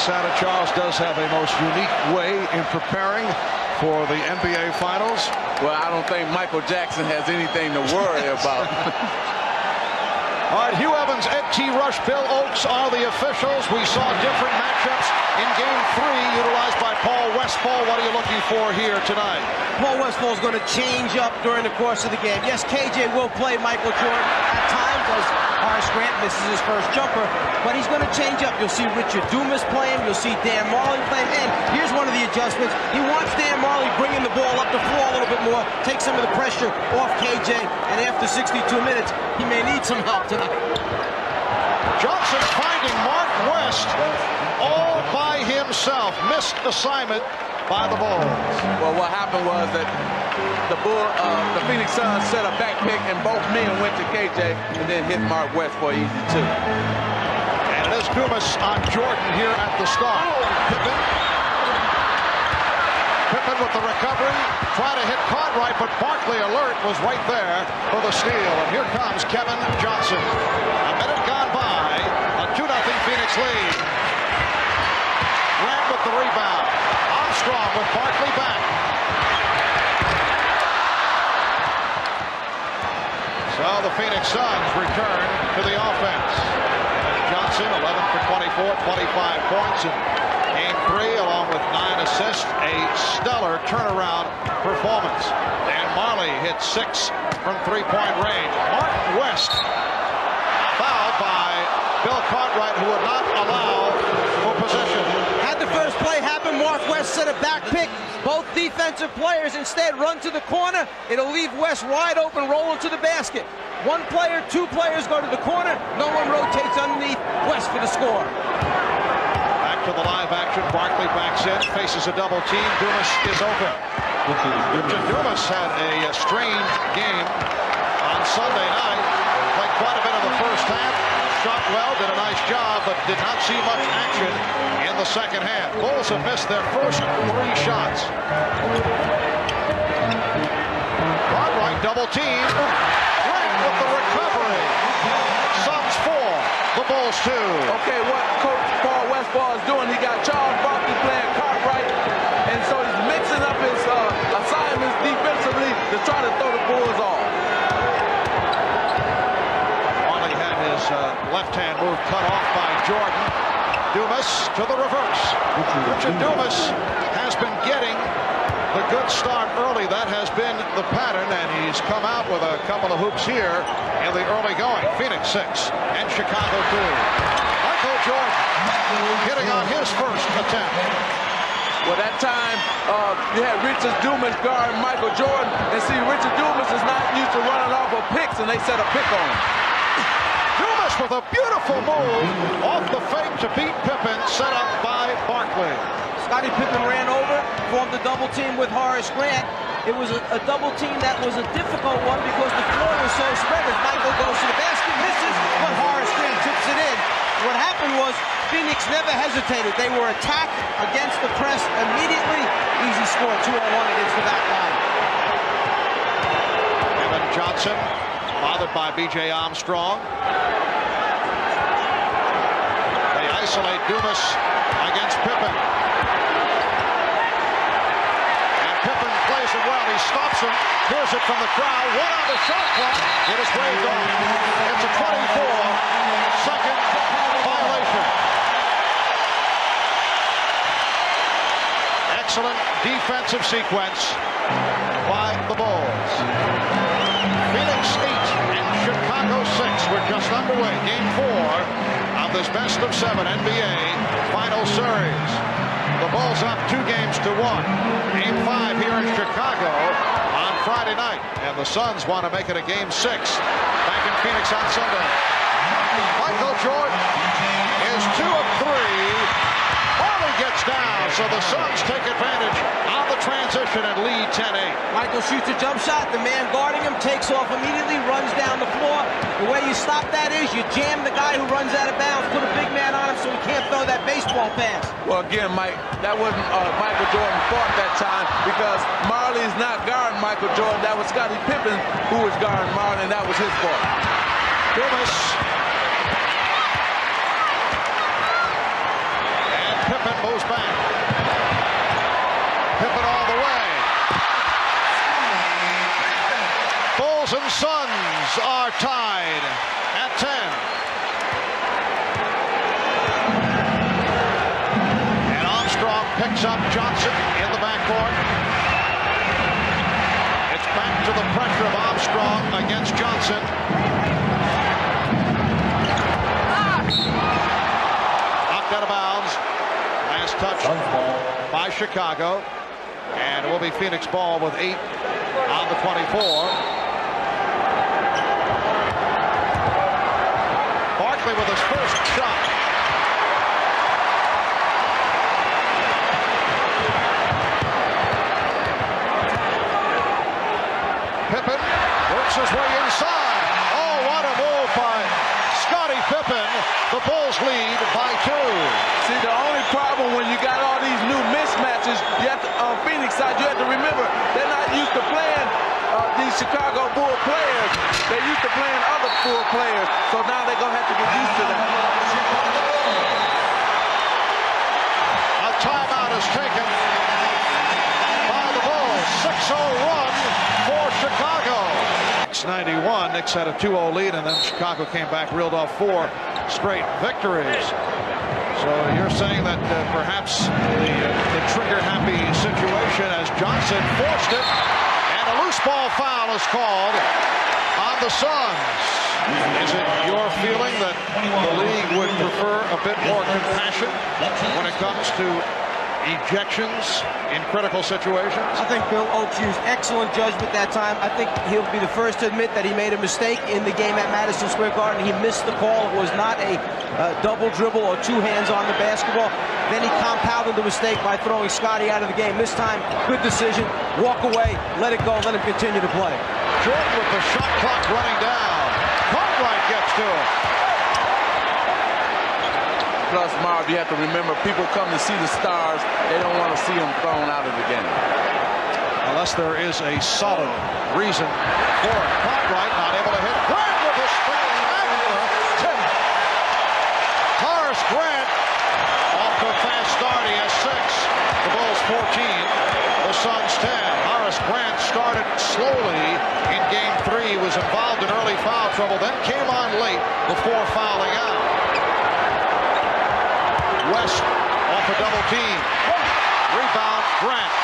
Santa Charles does have a most unique way in preparing for the NBA Finals. Well, I don't think Michael Jackson has anything to worry about. All right, Hugh Evans, Ed T. Rush, Bill Oakes are the officials. We saw different matchups in Game 3 utilized by Paul Westphal. What are you looking for here tonight? Paul Westphal is going to change up during the course of the game. Yes, KJ will play Michael Jordan at times as Horace Grant misses his first jumper, but he's going to change up. You'll see Richard Dumas playing. You'll see Dan Marley playing. And here's one of the adjustments. He wants Dan Marley bringing the ball up the floor a little bit more, take some of the pressure off KJ, and after 62 minutes, he may need some help tonight. Johnson finding Mark West all by himself. Missed assignment by the Bulls. Well, what happened was that the Phoenix Suns set a back pick, and both men went to KJ and then hit Mark West for easy two. And it is Dumas on Jordan here at the start. Pippen with the recovery, trying to hit Cartwright, but Barkley alert was right there for the steal. And here comes Kevin Johnson. A minute gone by, a 2-0 Phoenix lead. Grant with the rebound. Armstrong with Barkley back. So the Phoenix Suns return to the offense. Johnson, 11 for 24, 25 points in Game 3, along with 9 assists. A stellar turnaround performance. Dan Marley hit 6 from three-point range. Mark West fouled by Bill Cartwright, who would not allow for possession. Had the first play happen, Mark West set a back pick. Both defensive players instead run to the corner. It'll leave West wide open, rolling to the basket. One player, two players go to the corner. No one rotates underneath West for the score. Back to the live action. Barkley backs in, faces a double team. Dumas is open. Richard Dumas had a strange game on Sunday night. Played quite a bit in the first half. Shot well, did a nice job, but did not see much action in the second half. Bulls have missed their first 3 shots. Cartwright double team. Grant with the recovery. Suns 4, the Bulls 2. Okay, what Coach Paul Westphal is doing, he got Charles Barkley playing Cartwright, and so he's mixing up his assignments defensively to try to throw the Bulls off. Left-hand move cut off by Jordan. Dumas to the reverse. Richard Dumas has been getting the good start early. That has been the pattern, and he's come out with a couple of hoops here in the early going. Phoenix 6 and Chicago 2. Michael Jordan hitting on his first attempt. Well, that time you had Richard Dumas guarding Michael Jordan, and see, Richard Dumas is not used to running off of picks, and they set a pick on him. Dumas with a beautiful move off the fake to beat Pippen, set up by Barkley. Scottie Pippen ran over, formed a double team with Horace Grant. It was a double team that was a difficult one because the floor was so spread. As Michael goes to the basket, misses, but Horace Grant tips it in. What happened was Phoenix never hesitated. They were attacked against the press immediately. Easy score, 2-on-1 against the back line. Kevin Johnson, bothered by B.J. Armstrong. They isolate Dumas against Pippen. And Pippen plays it well. He stops him. Hears it from the crowd. One on the shot clock. It is waved off. It's a 24-second violation. Excellent defensive sequence by the Bulls. Phoenix 8 and Chicago 6. We're just underway. Game 4 of this best-of-7 NBA final series. The Bulls up 2-1. Game 5 here in Chicago on Friday night. And the Suns want to make it a Game 6 back in Phoenix on Sunday. Michael Jordan is 2 of 3. Marley gets down, so the Suns take advantage on the transition and lead 10-8. Michael shoots a jump shot. The man guarding him takes off immediately, runs down the floor. The way you stop that is you jam the guy who runs out of bounds, put a big man on him so he can't throw that baseball pass. Well, again, Mike, that wasn't Michael Jordan's fault that time because Marley's not guarding Michael Jordan. That was Scottie Pippen who was guarding Marley, and that was his fault. Dumas. And Pippen goes back. Pippen all the way. Bulls and Suns are tied at 10. And Armstrong picks up Johnson in the backcourt. It's back to the pressure of Armstrong against Johnson. Knocked out of bounds. Last touch by Chicago. And it will be Phoenix ball with 8 on the 24. Barkley with his first shot. Pippen works his way inside. Oh, what a move by Scottie Pippen. The Bulls lead by 2. See, the only problem when you got all these new mismatches, you have to, on Phoenix side, you have to remember they're not used to playing these Chicago Bull players. They're used to playing other Bull players, so now they're going to have to get used to that. A timeout is taken by the Bulls. 6-0 run for Chicago. 6-91. Knicks had a 2-0 lead, and then Chicago came back, reeled off 4 straight victories. So you're saying that perhaps the trigger-happy situation as Johnson forced it, and a loose ball foul is called on the Suns. Is it your feeling that the league would prefer a bit more compassion when it comes to ejections in critical situations? I think Bill Oakes used excellent judgment that time. I think he'll be the first to admit that he made a mistake in the game at Madison Square Garden. He missed the call. It was not a double dribble or 2 hands on the basketball. Then he compounded the mistake by throwing Scottie out of the game. This time, good decision. Walk away, let it go, let him continue to play. Jordan with the shot clock running down. Cartwright gets to it. Plus, Marv, you have to remember, people come to see the stars. They don't want to see them thrown out of the game. Unless there is a solid reason for it. Cartwright not able to hit. Grant with a spectacular tip. Horace Grant off to a fast start. He has 6. The Bulls 14. The Suns 10. Horace Grant started slowly in Game 3. He was involved in early foul trouble. Then came on late before fouling out. West off a double team. Rebound, Grant.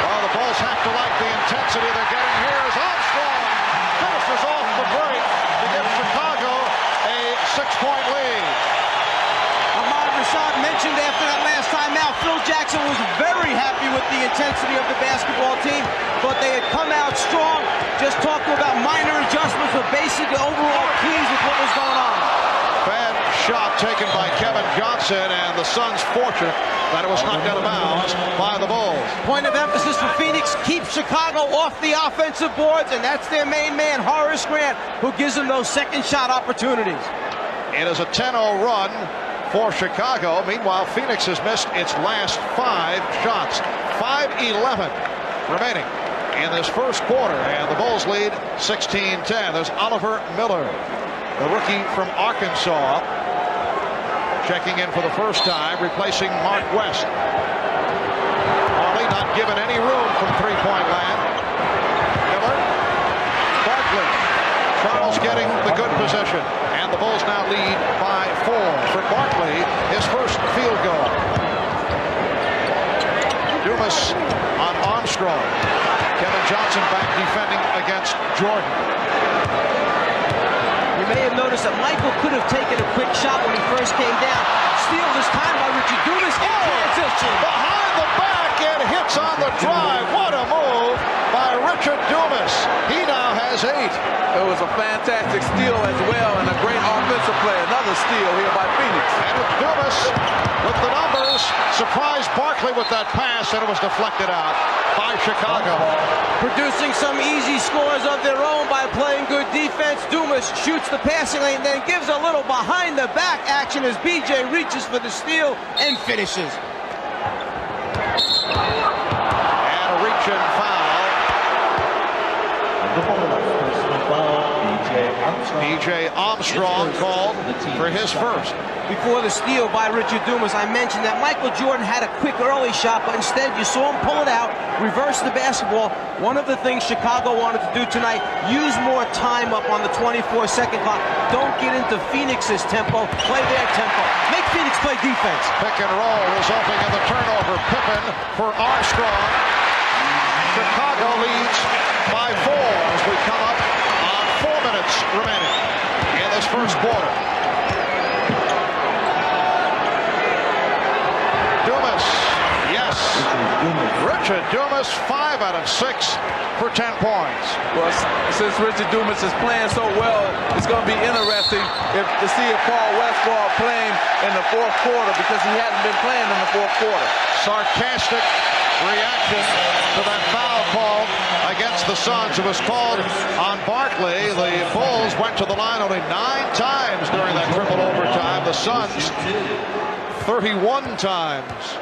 Well, the Bulls have to like the intensity they're getting here as Armstrong finishes off the break to give Chicago a 6-point lead. Ahmad Rashad mentioned after that last timeout, Phil Jackson was very happy with the intensity of the basketball team, but they had come out strong, just talking about minor adjustments, but basically overall pleased with what was going on. Bad shot taken by Kevin Johnson, and the Suns fortunate that it was knocked out of bounds by the Bulls. Point of emphasis for Phoenix, keep Chicago off the offensive boards, and that's their main man, Horace Grant, who gives them those second shot opportunities. It is a 10-0 run for Chicago. Meanwhile, Phoenix has missed its last 5 shots. 5-11 remaining in this first quarter, and the Bulls lead 16-10. There's Oliver Miller, the rookie from Arkansas, checking in for the first time, replacing Mark West. Marley not given any room from three-point land. Miller, Barkley, Charles getting the good position, and the Bulls now lead by 4. For Barkley, his first field goal. Dumas on Armstrong. Kevin Johnson back defending against Jordan. You may have noticed that Michael could have taken a quick shot when he first came down. Steal this time by Richard Dumas in transition. Behind the back and hits on the drive. What a move by Richard Dumas. He now has 8. It was a fantastic steal as well, and a great offensive play. Another steal here by Phoenix. And with Dumas with the numbers, surprised Barkley with that pass, and it was deflected out by Chicago. Producing some easy scores of their own by playing good defense. Dumas shoots the passing lane, then gives a little behind-the-back action as BJ reaches for the steal and finishes. And a reach-in foul. BJ Armstrong called for his first. before the steal by Richard Dumas, I mentioned that Michael Jordan had a quick early shot, but instead you saw him pull it out, reverse the basketball. One of the things Chicago wanted to do tonight, use more time up on the 24-second clock. Don't get into Phoenix's tempo, play their tempo. Make Phoenix play defense. Pick and roll resulting in the turnover. Pippen for Armstrong. Chicago leads by 4 as we come up on 4 minutes remaining in this first quarter. Dumas, yes. Richard Dumas, 5 out of 6 for 10 points. Well, since Richard Dumas is playing so well, it's going to be interesting to see if Paul Westphal playing in the fourth quarter, because he hasn't been playing in the fourth quarter. Sarcastic reaction to that foul call against the Suns. It was called on Barkley. The Bulls went to the line only 9 times during that triple overtime. The Suns 31 times.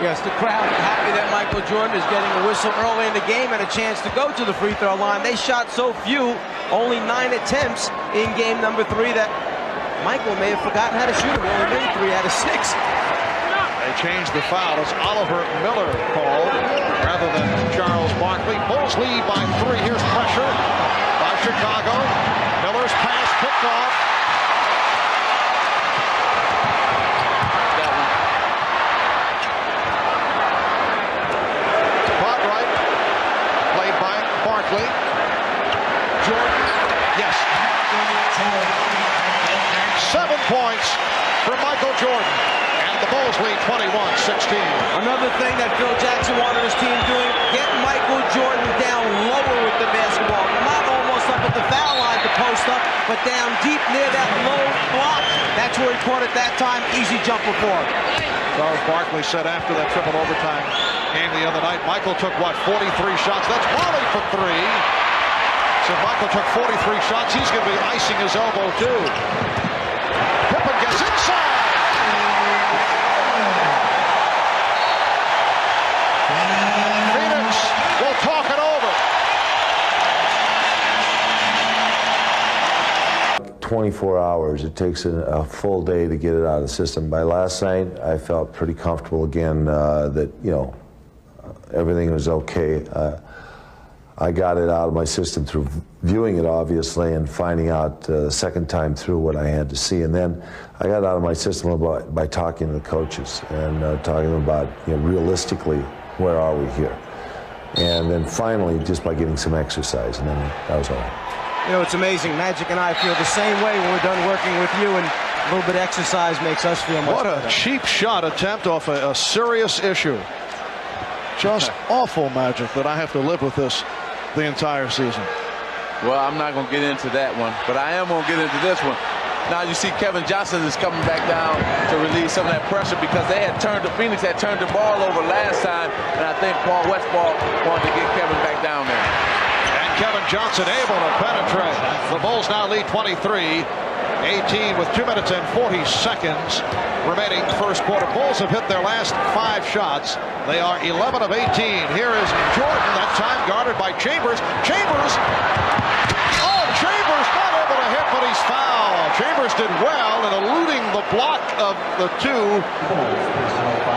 Yes, the crowd happy that Michael Jordan is getting a whistle early in the game and a chance to go to the free throw line. They shot so few, only 9 attempts in game number 3, that Michael may have forgotten how to shoot. He only made 3 out of 6. They changed the foul. It's Oliver Miller called rather than Charles Barkley. Bulls lead by 3. Here's pressure by Chicago. Miller's pass picked off. Jordan, yes. 7 points for Michael Jordan. And the Bulls lead 21-16. Another thing that Phil Jackson wanted his team doing, get Michael Jordan down lower with the basketball. Not almost up at the foul line to post up, but down deep near that low block. That's where he caught it that time. Easy jumper for him. Charles Barkley said after that triple overtime game the other night, Michael took, what, 43 shots? That's Wally for 3. So Michael took 43 shots. He's going to be icing his elbow, too. Pippen gets inside. Phoenix will talk it over. 24 hours. It takes a full day to get it out of the system. By last night, I felt pretty comfortable again that, you know, everything was okay. I got it out of my system through viewing it, obviously, and finding out the second time through what I had to see. And then I got it out of my system by talking to the coaches and talking to them about, you know, realistically, where are we here? And then finally, just by getting some exercise, and then that was all. You know, it's amazing. Magic and I feel the same way when we're done working with you, and a little bit of exercise makes us feel much better. What a cheap shot attempt off a serious issue. Just awful, Magic, that I have to live with this the entire season. Well, I'm not going to get into that one, but I am going to get into this one. Now you see Kevin Johnson is coming back down to relieve some of that pressure, because Phoenix had turned the ball over last time, and I think Paul Westphal wanted to get Kevin back down there. And Kevin Johnson able to penetrate. The Bulls now lead 23-18 with 2 minutes and 40 seconds remaining first quarter. Bulls have hit their last 5 shots. They are 11 of 18. Here is Jordan, that time guarded by Chambers. Chambers not able to hit, but he's fouled. Chambers did well in eluding the block of the 2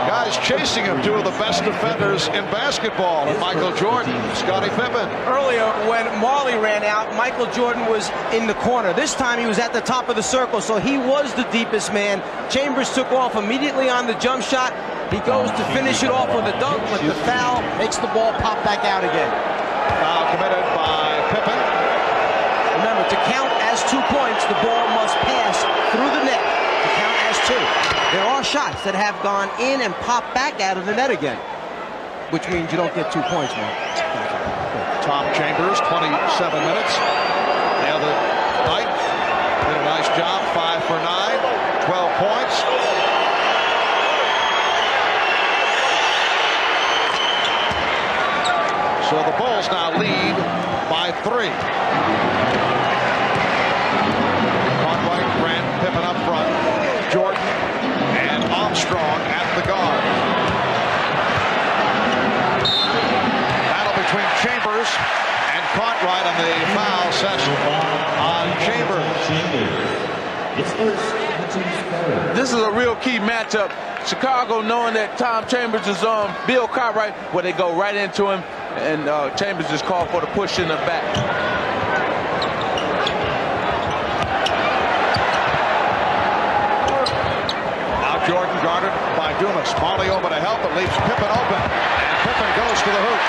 guys chasing him, 2 of the best defenders in basketball, and Michael Jordan, Scottie Pippen. Earlier, when Marley ran out, Michael Jordan was in the corner. This time he was at the top of the circle, so he was the deepest man. Chambers took off immediately on the jump shot. He goes to finish it off with a dunk, but the foul makes the ball pop back out again. Foul committed by Pippen. Remember, to count as 2 points, the ball must pass through the net to count as 2. There are shots that have gone in and popped back out of the net again, which means you don't get 2 points, man. Tom Chambers, 27 minutes. The other night did a nice job, 5 for 9, 12 points. So the Bulls now lead by 3. Conway, Grant, Pippen up front, Jordan and Armstrong at the guard. Battle between Chambers and Cartwright on the foul session on Chambers. It's first. This is a real key matchup. Chicago, knowing that Tom Chambers is on Bill Cartwright, where they go right into him, and Chambers just called for the push in the back. Now Jordan guarded by Dumas. Marley over to help, but leaves Pippen open. And Pippen goes to the hoop.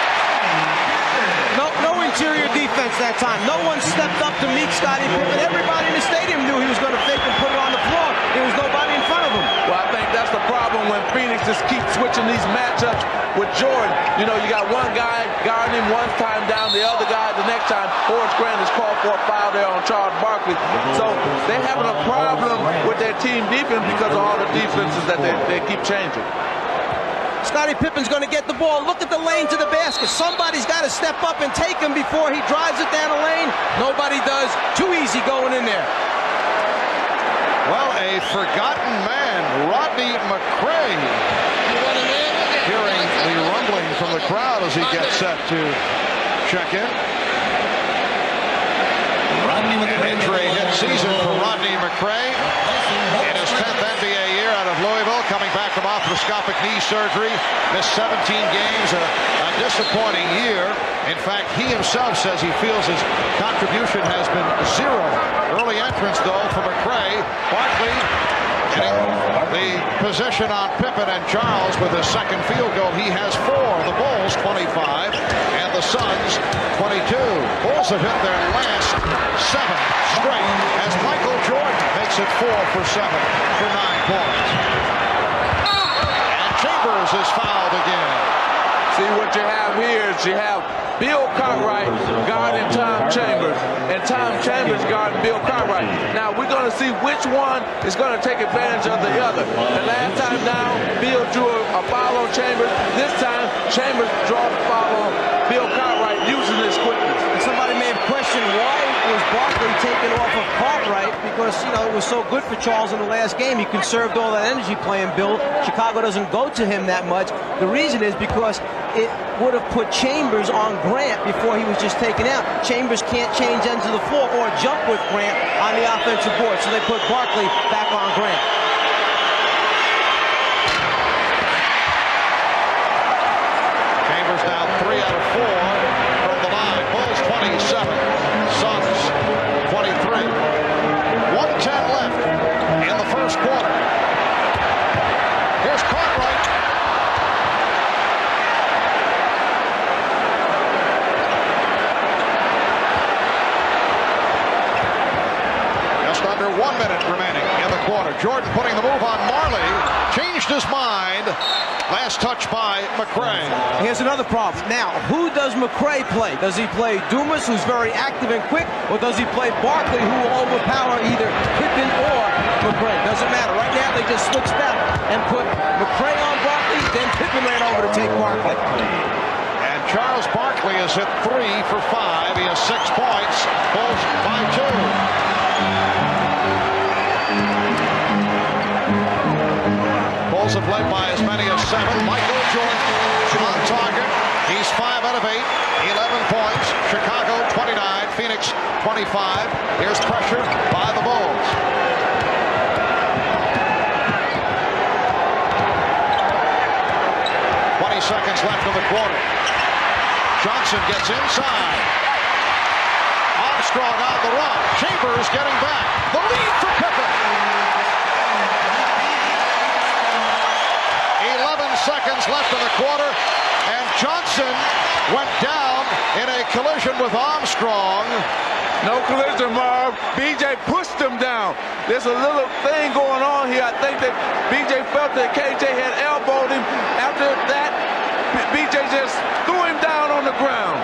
No interior defense that time. No one stepped up to meet Scottie Pippen. Everybody in the stadium knew he was going to fake and put it on the floor. There was nobody in front of him. Well, I think that's the problem when Phoenix just keeps switching these matchups with Jordan. You know, you got one guy guarding him one time down, the other guy the next time. Horace Grant is called for a foul there on Charles Barkley. So they're having a problem with their team defense because of all the defenses that they keep changing. Scottie Pippen's going to get the ball. Look at the lane to the basket. Somebody's got to step up and take him before he drives it down the lane. Nobody does. Too easy going in there. Well, a forgotten man, Rodney McCray. Hearing the rumbling from the crowd as he gets set to check in. An injury-hit season for Rodney McCray. In his 10th NBA year out of Louisville, coming back from arthroscopic knee surgery, missed 17 games, a disappointing year. In fact, he himself says he feels his contribution has been zero. Early entrance, though, for McCray. Barkley getting the position on Pippen, and Charles with his second field goal. He has 4. The Bulls 25 and the Suns 22. Bulls have hit their last 7 straight as Michael Jordan makes it 4 for 7 for 9 points. And Chambers is fouled again. See, what you have here is you have Bill Cartwright guarding Tom Chambers, and Tom Chambers guarding Bill Cartwright. Now, we're going to see which one is going to take advantage of the other. The last time down, Bill drew a foul on Chambers. This time, Chambers draws a foul on Bill Cartwright using his quickness. And somebody may have questioned why was Barkley taken off of Cartwright, because, you know, it was so good for Charles in the last game. He conserved all that energy playing Bill. Chicago doesn't go to him that much. The reason is because it would have put Chambers on Grant before he was just taken out. Chambers can't change ends of the floor or jump with Grant on the offensive board, so they put Barkley back on Grant. Chambers now 3 out of 4 from the line. Bulls 27, Suns 23. 1:10 left in the first quarter. Here's Cartwright. Just under 1 minute remaining in the quarter. Jordan putting the move on Marley. Changed his mind. Last touch by McCray. Here's another problem. Now, who does McCray play? Does he play Dumas, who's very active and quick, or does he play Barkley, who will overpower either Pippen or McCray? Doesn't matter. Right now, they just switched out and put McCray on Barkley, then Pippen ran over to take Barkley. And Charles Barkley is at 3 for 5. He has 6 points. Bulls by 2. Bulls have led by as many as 7. Michael Jordan on target. He's 5 out of 8. 11 points. Chicago 29. Phoenix 25. Here's pressure by the Bulls. Seconds left in the quarter. Johnson gets inside. Armstrong on the run. Chambers getting back. The lead for Pippen. 11 seconds left in the quarter, and Johnson went down in a collision with Armstrong. No collision, Marv. BJ pushed him down. There's a little thing going on here. I think that BJ felt that KJ had elbowed him. After that, BJ just threw him down on the ground.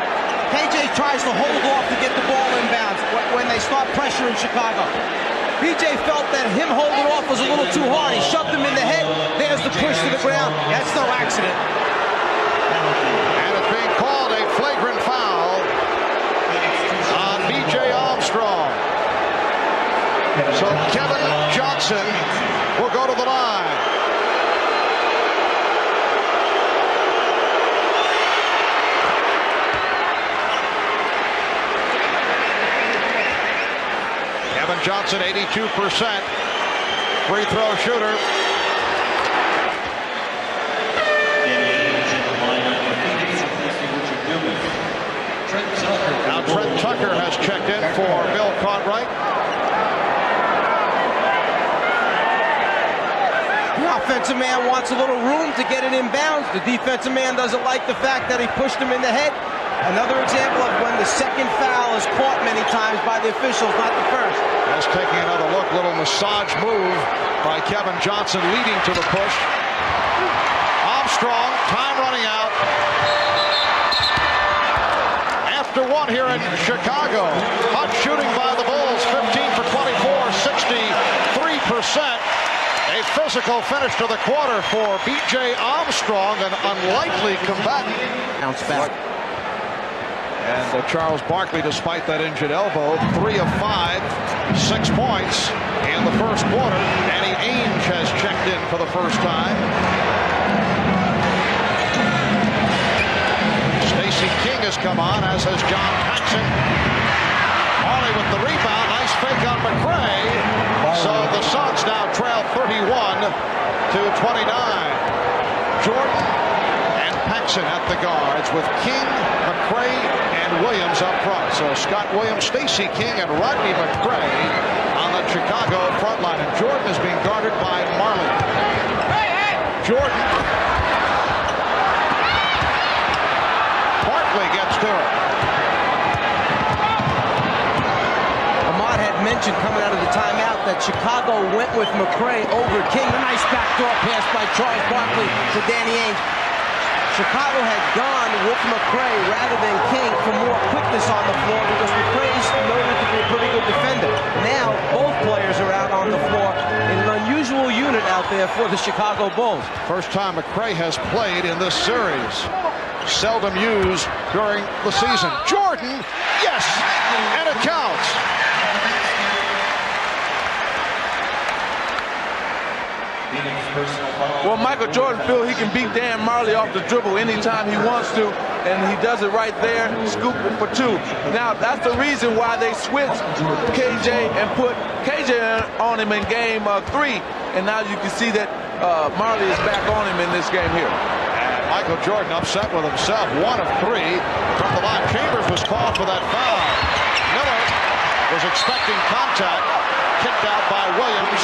KJ tries to hold off to get the ball in bounds when they start pressuring Chicago. BJ felt that him holding off was a little too hard. He shoved him in the head. There's the push to the ground. That's no accident. And it's being called a flagrant foul on BJ Armstrong. So Kevin Johnson will go to the line. Kevin Johnson, 82%. free throw shooter. Now Trent Tucker has checked in for Bill Cartwright. The offensive man wants a little room to get it in bounds. The defensive man doesn't like the fact that he pushed him in the head. Another example of when the second foul is caught many times by the officials, not the first. Just taking another look, little massage move by Kevin Johnson leading to the push. Armstrong, time running out. After one here in Chicago. Hot shooting by the Bulls, 15 for 24, 63%. A physical finish to the quarter for B.J. Armstrong, an unlikely combatant. Bounce back. And Charles Barkley, despite that injured elbow, 3 of 5, 6 points in the first quarter. Danny Ainge has checked in for the first time. Stacey King has come on, as has John Paxson. Marley with the rebound. Nice fake on McRae. So the Suns now trail 31 to 29. Jordan and Paxson at the guards with King, McRae, and Williams up front. So Scott Williams, Stacey King, and Rodney McRae on the Chicago front line. And Jordan is being guarded by Marley. Jordan. Barkley gets to it. Ahmad had mentioned coming out of the timeout that Chicago went with McRae over King. A nice backdoor pass by Charles Barkley to Danny Ainge. Chicago had gone with McRae rather than King for more quickness on the floor because McRae's noted to be a pretty good defender. Now both players are out on the floor in an unusual unit out there for the Chicago Bulls. First time McRae has played in this series. Seldom used during the season. Jordan, yes, and it counts. Well, Michael Jordan feels he can beat Dan Marley off the dribble anytime he wants to, and he does it right there, scoop it for 2. Now, that's the reason why they switched KJ and put KJ on him in game 3, and now you can see that Marley is back on him in this game here. Michael Jordan upset with himself. 1 of 3 from the line. Chambers was called for that foul. Miller was expecting contact. Kicked out by Williams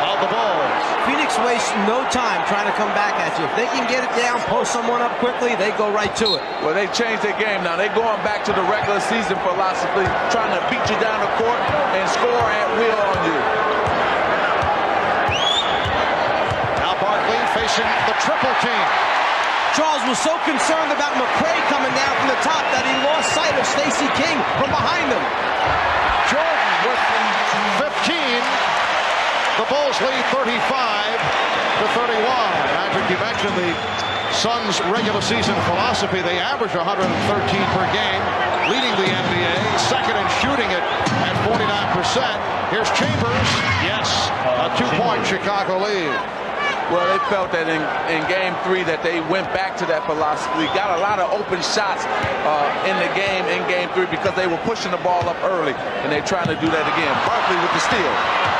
of the Bulls. Phoenix wastes no time trying to come back at you. If they can get it down, post someone up quickly, they go right to it. Well, they changed their game now. They're going back to the regular season philosophy, trying to beat you down the court and score at will on you. Now Barkley facing the triple team. Charles was so concerned about McRae coming down from the top that he lost sight of Stacey King from behind him. Jordan with 15. The Bulls lead 35 to 31. Patrick, you mentioned the Suns' regular season philosophy. They average 113 per game, leading the NBA. Second in shooting at 49%. Here's Chambers. Yes, a 2-point Chicago lead. Well, they felt that in game 3 that they went back to that philosophy. Got a lot of open shots in the game in game 3 because they were pushing the ball up early, and they're trying to do that again. Barkley with the steal.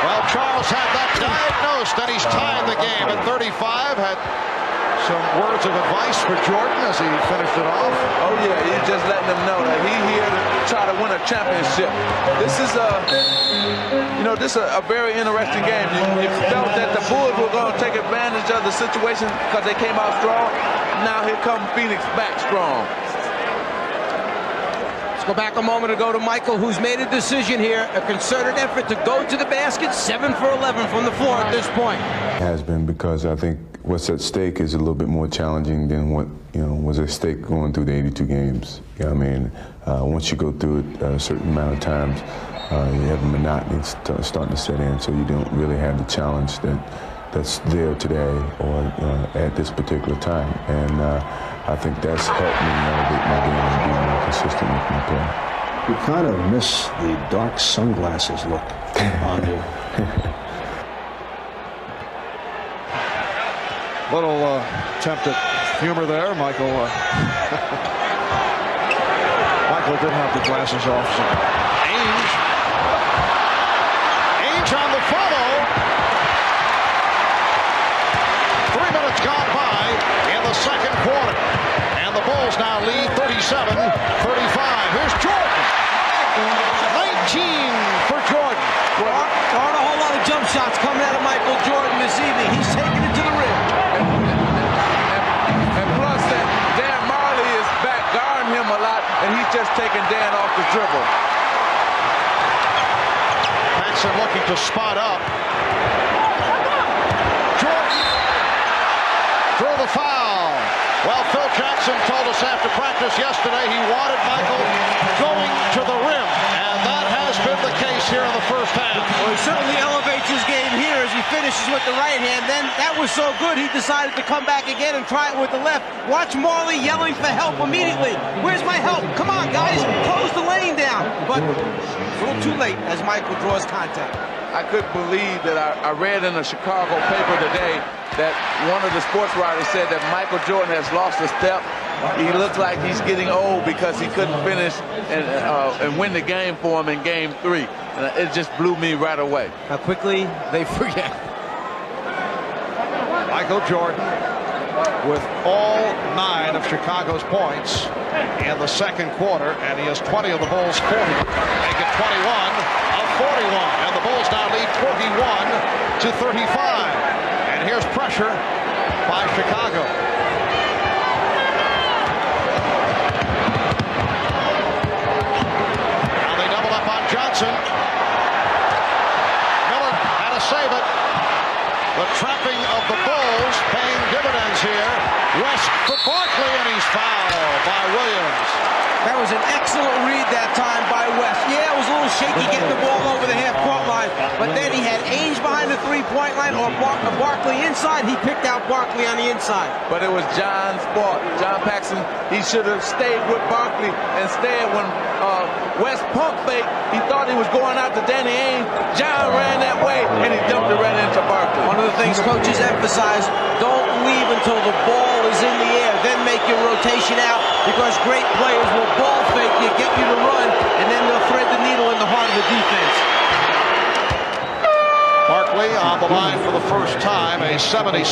Well, Charles had that diagnosed, and he's tied the game at 35. Had some words of advice for Jordan as he finished it off. Oh, yeah, he's just letting them know that he's here to try to win a championship. This is a very interesting game. You felt that the Bulls were going to take advantage of the situation because they came out strong. Now here comes Phoenix back strong. Let's go back a moment ago to Michael, who's made a decision here, a concerted effort to go to the basket, 7 for 11 from the floor at this point. It has been, because I think what's at stake is a little bit more challenging than what was at stake going through the 82 games. You know what I mean? Once you go through it a certain amount of times, you have a monotony starting to set in, so you don't really have the challenge that's there today or at this particular time. And I think that's helped me elevate my game and be more consistent with my play. You kind of miss the dark sunglasses look on you. Little attempt at humor there. Michael did have the glasses off. So. Ainge on the follow. Here's Jordan. 19 for Jordan. There aren't a whole lot of jump shots coming out of Michael Jordan this evening. He's taking it to the rim. And plus that Dan Marley is back guarding him a lot, and he's just taking Dan off the dribble. Paxson looking to spot up. Jordan through the foul. Well, Phil Jackson told us after practice yesterday he wanted Michael going to the rim, and that has been the case here in the first half. Well, he certainly elevates his game here as he finishes with the right hand. Then that was so good, he decided to come back again and try it with the left. Watch Marley yelling for help immediately. Where's my help? Come on, guys, close the lane down. But a little too late as Michael draws contact. I couldn't believe that I read in a Chicago paper today that one of the sports writers said that Michael Jordan has lost a step. He looks like he's getting old because he couldn't finish and win the game for him in Game 3. And it just blew me right away. How quickly they forget. Michael Jordan with all 9 of Chicago's points in the second quarter, and he has 20 of the Bulls' 40. Make it 21 of 41, and the Bulls now lead 41 to 35. And here's pressure by Chicago. Now they double up on Johnson. Miller had to save it. The trapping of the Bulls paying dividends here. West for Barkley, and he's fouled by Williams. That was an excellent read that time by West. Yeah, it was a little shaky getting the ball over the half-court line, but then he had Ainge behind the three-point line or Barkley inside. He picked out Barkley on the inside. But it was John's fault. John Paxson, he should have stayed with Barkley. Instead, when West pump fake, he thought he was going out to Danny Ainge. John ran that way, and he dumped it right into Barkley. One of the things coaches emphasize, don't leave until the ball is in the air, then make your rotation out, because great players will ball fake you, get you to run, and then they'll thread the needle in the heart of the defense. Barkley on the line for the first time, a 76%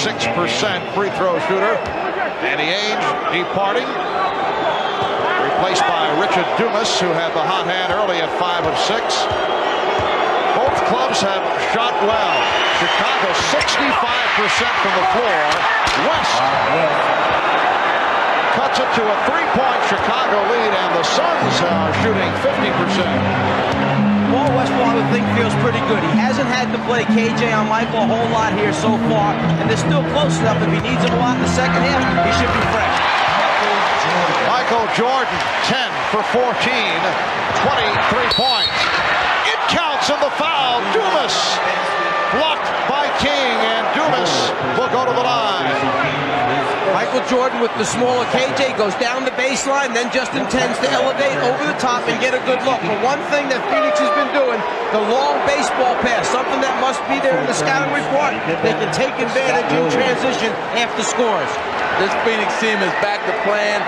free throw shooter. Danny Ainge departing, replaced by Richard Dumas, who had the hot hand early at 5 of 6. Both clubs have shot well. Chicago 65% from the floor. West cuts it to a 3-point Chicago lead, and the Suns are shooting 50%. Paul Westphal, I think, feels pretty good. He hasn't had to play KJ on Michael a whole lot here so far, and they're still close enough. If he needs him a lot in the second half, he should be fresh. Michael Jordan, 10 for 14, 23 points. It counts in the foul. Dumas blocked by King, and Dumas will go to the line. Michael Jordan with the smaller KJ goes down the baseline, then just intends to elevate over the top and get a good look. But one thing that Phoenix has been doing, the long baseball pass, something that must be there in the scouting report. They can take advantage in transition after scores. This Phoenix team is back to playing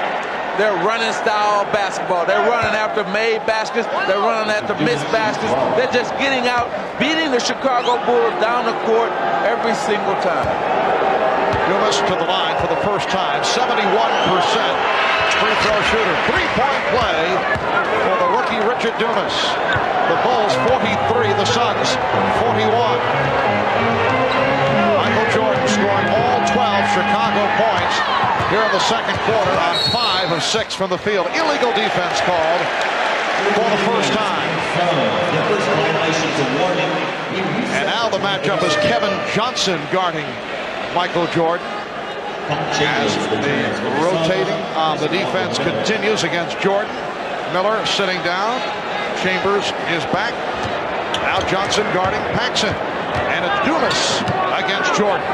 their running style of basketball. They're running after made baskets. They're running after missed baskets. They're just getting out, beating the Chicago Bulls down the court every single time. Dumas to the line for the first time, 71% free throw shooter. 3-point play for the rookie Richard Dumas. The Bulls 43, the Suns 41. Michael Jordan scoring all 12 Chicago points here in the second quarter on 5 of 6 from the field. Illegal defense called for the first time. And now the matchup is Kevin Johnson guarding Michael Jordan, as the rotating on the defense continues against Jordan. Miller sitting down. Chambers is back. Now Johnson guarding Paxson. And it's Dumas against Jordan.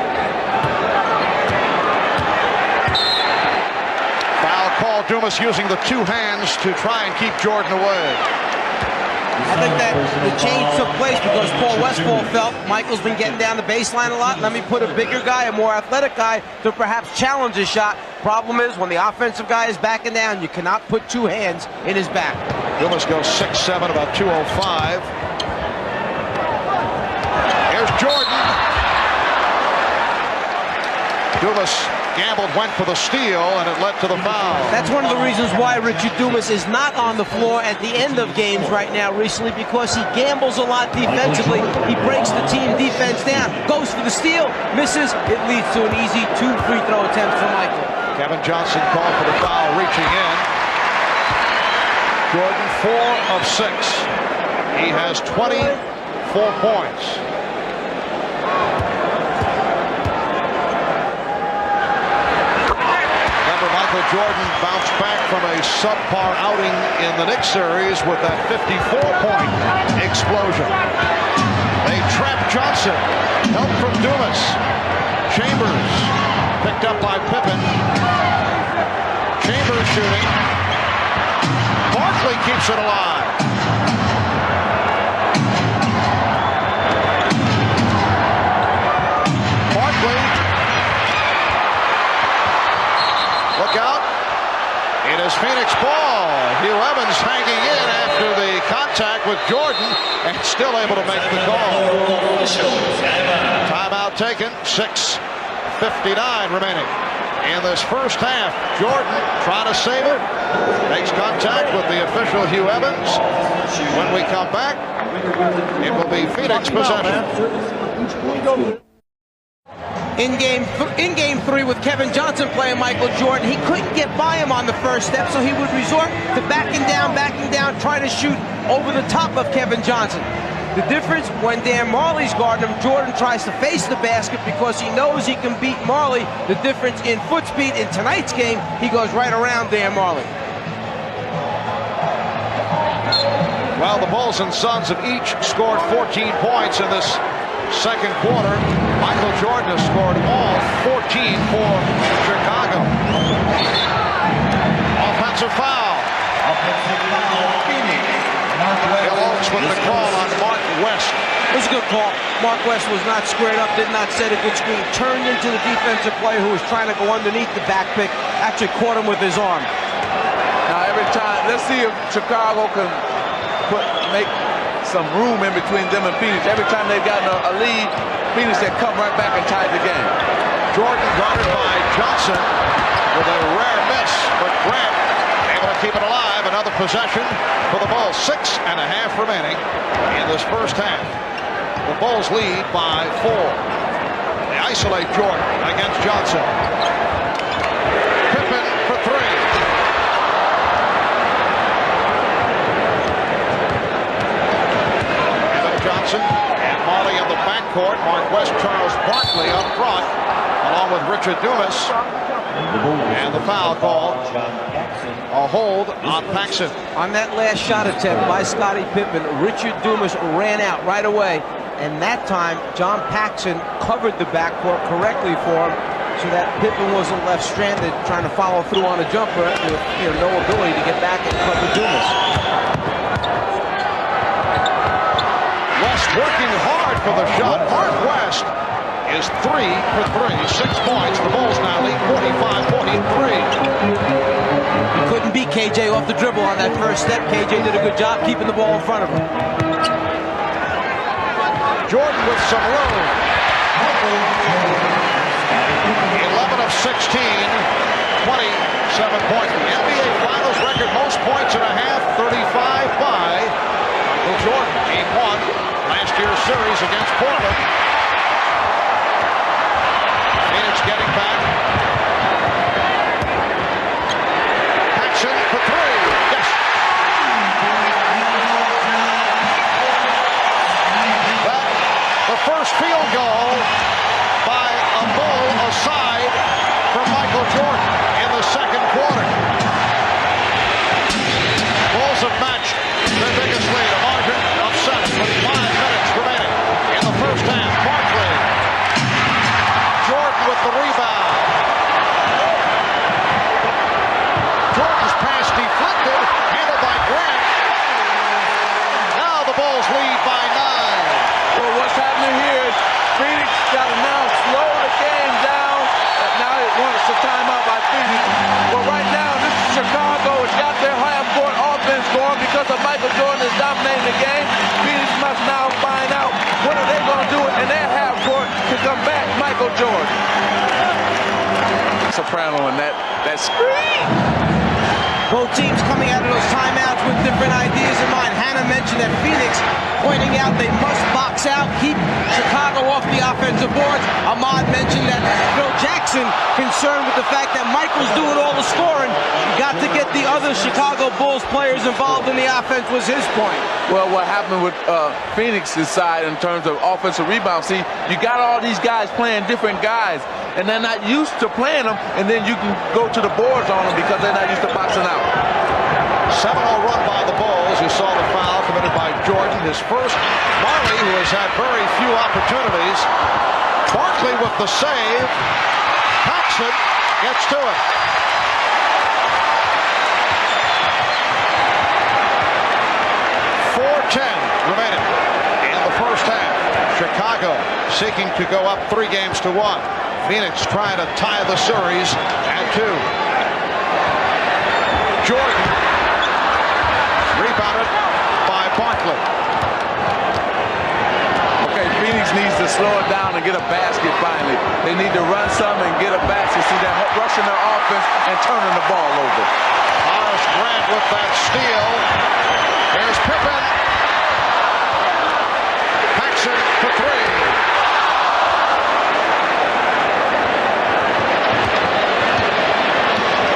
Foul call. Dumas using the 2 hands to try and keep Jordan away. I think that the change took place because Paul Westphal felt Michael's been getting down the baseline a lot. Let me put a bigger guy, a more athletic guy, to perhaps challenge his shot. Problem is, when the offensive guy is backing down, you cannot put 2 hands in his back. Dumas goes 6'7", about 205. Here's Jordan. Dumas gambled, went for the steal, and it led to the foul. That's one of the reasons why Richard Dumas is not on the floor at the end of games right now recently, because he gambles a lot defensively. He breaks the team defense down, goes for the steal, misses. It leads to an easy 2 free throw attempts for Michael. Kevin Johnson called for the foul, reaching in. Jordan 4 of 6. He has 24 points. Michael Jordan bounced back from a subpar outing in the Knicks series with that 54-point explosion. They trapped Johnson. Help from Dumas. Chambers picked up by Pippen. Chambers shooting. Barkley keeps it alive. Barkley. Look out. It is Phoenix ball. Hugh Evans hanging in after the contact with Jordan and still able to make the call. Timeout taken. 6:59 remaining in this first half. Jordan trying to save it. Makes contact with the official Hugh Evans. When we come back, it will be Phoenix possession. In game 3 with Kevin Johnson playing Michael Jordan, he couldn't get by him on the first step, so he would resort to backing down, trying to shoot over the top of Kevin Johnson. The difference, when Dan Marley's guarding him, Jordan tries to face the basket because he knows he can beat Marley. The difference in foot speed in tonight's game, he goes right around Dan Marley. Well, the Bulls and Suns have each scored 14 points in this second quarter. Michael Jordan has scored all 14 for Chicago. Offensive foul. Bill Oates with the call on Mark West. It was a good call. Mark West was not squared up, did not set a good screen. Turned into the defensive player who was trying to go underneath the back pick. Actually caught him with his arm. Now every time, let's see if Chicago can make some room in between them and Phoenix. Every time they've gotten a lead, Phoenix had come right back and tied the game. Jordan guarded by Johnson with a rare miss, but Grant able to keep it alive. Another possession for the Bulls. 6.5 remaining in this first half. The Bulls lead by 4. They isolate Jordan against Johnson. Pippen for 3. Johnson and Marley in the backcourt. Mark West, Charles Barkley up front, along with Richard Dumas. And the foul call, a hold on Paxson. On that last shot attempt by Scottie Pippen, Richard Dumas ran out right away. And that time, John Paxson covered the backcourt correctly for him, so that Pippen wasn't left stranded trying to follow through on a jumper with no ability to get back and cover Dumas. Working hard for the shot. Mark West is 3 for 3, 6 points. The Bulls now lead 45-43. He couldn't beat KJ off the dribble on that first step. KJ did a good job keeping the ball in front of him. Jordan with some room. 11 of 16, 27 points. The NBA Finals record most points in a half, 35 by Michael Jordan. Game 1. Last year's series against Portland. Phoenix getting back. Paxson for 3. Yes. The first field goal by a Bull aside from Michael Jordan in the second quarter. Bulls have matched their biggest lead, a margin of 7 with 5 minutes remaining in the first half. Barkley. Jordan with the rebound. Jordan's pass deflected, handled by Grant. Now the Bulls lead by 9. Well, what's happening here is Phoenix got to now slow the game down. Now it wants a timeout by Phoenix. Well, right now, this is Chicago. It's got their half-court offense going because of Michael Jordan is dominating the game. Phoenix must now find out what are they going to do in their half-court to combat Michael Jordan. soprano in that scream. Both teams coming out of those timeouts with different ideas in mind. Hannah mentioned that Phoenix pointing out they must box out, keep Chicago off the offensive boards. Ahmad mentioned that Phil Jackson concerned with the fact that Michael's doing all the scoring. You got to get the other Chicago Bulls players involved in the offense was his point. Well, what happened with Phoenix's side in terms of offensive rebound, see, you got all these guys playing different guys, and they're not used to playing them, and then you can go to the boards on them because they're not used to boxing out. 7-0 run by the Bulls. You saw the foul committed by Jordan. His first. Marley, who has had very few opportunities. Barkley with the save. Paxson gets to it. Remaining in the first half. Chicago seeking to go up 3-1. Phoenix trying to tie the series at 2. Jordan rebounded by Barkley. Okay, Phoenix needs to slow it down and get a basket finally. They need to run some and get a basket. See, they're rushing their offense and turning the ball over. Horace Grant with that steal. Here's Pippen. For 3.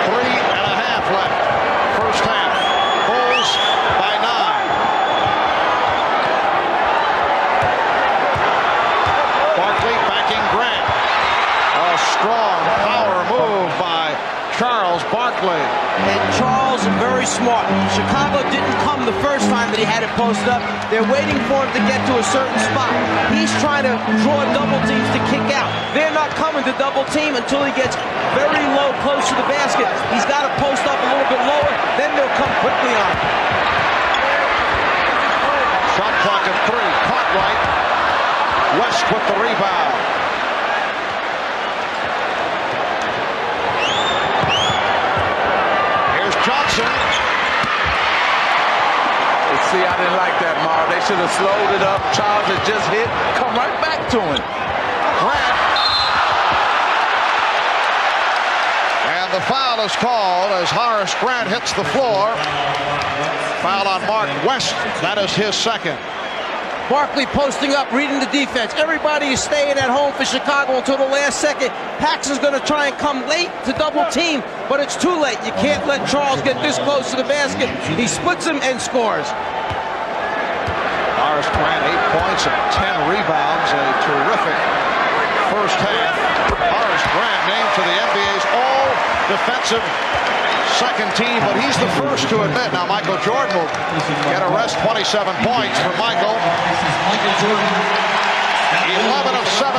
3.5 left. First half. Bulls by 9. Barkley backing Grant. A strong power move by Charles Barkley. And Charles is very smart. Chicago didn't come the first time that he had it posted up. They're waiting for him to get to a certain spot. He's trying to draw double teams to kick out. They're not coming to double team until he gets very low, close to the basket. He's got to post up a little bit lower, then they'll come quickly on him. Shot clock at 3. Caught right. West with the rebound. Johnson. See, I didn't like that, Marv. They should have slowed it up. Charles had just hit. Come right back to him. Grant. And the foul is called as Horace Grant hits the floor. Foul on Mark West. That is his second. Barkley posting up, reading the defense. Everybody is staying at home for Chicago until the last second. Paxson's going to try and come late to double team, but it's too late. You can't let Charles get this close to the basket. He splits him and scores. Horace Grant, 8 points and 10 rebounds. A terrific first half. Horace Grant named to the NBA's all-defensive second team, but he's the first to admit. Now Michael Jordan will get a rest. 27 points for Michael. 11 of 17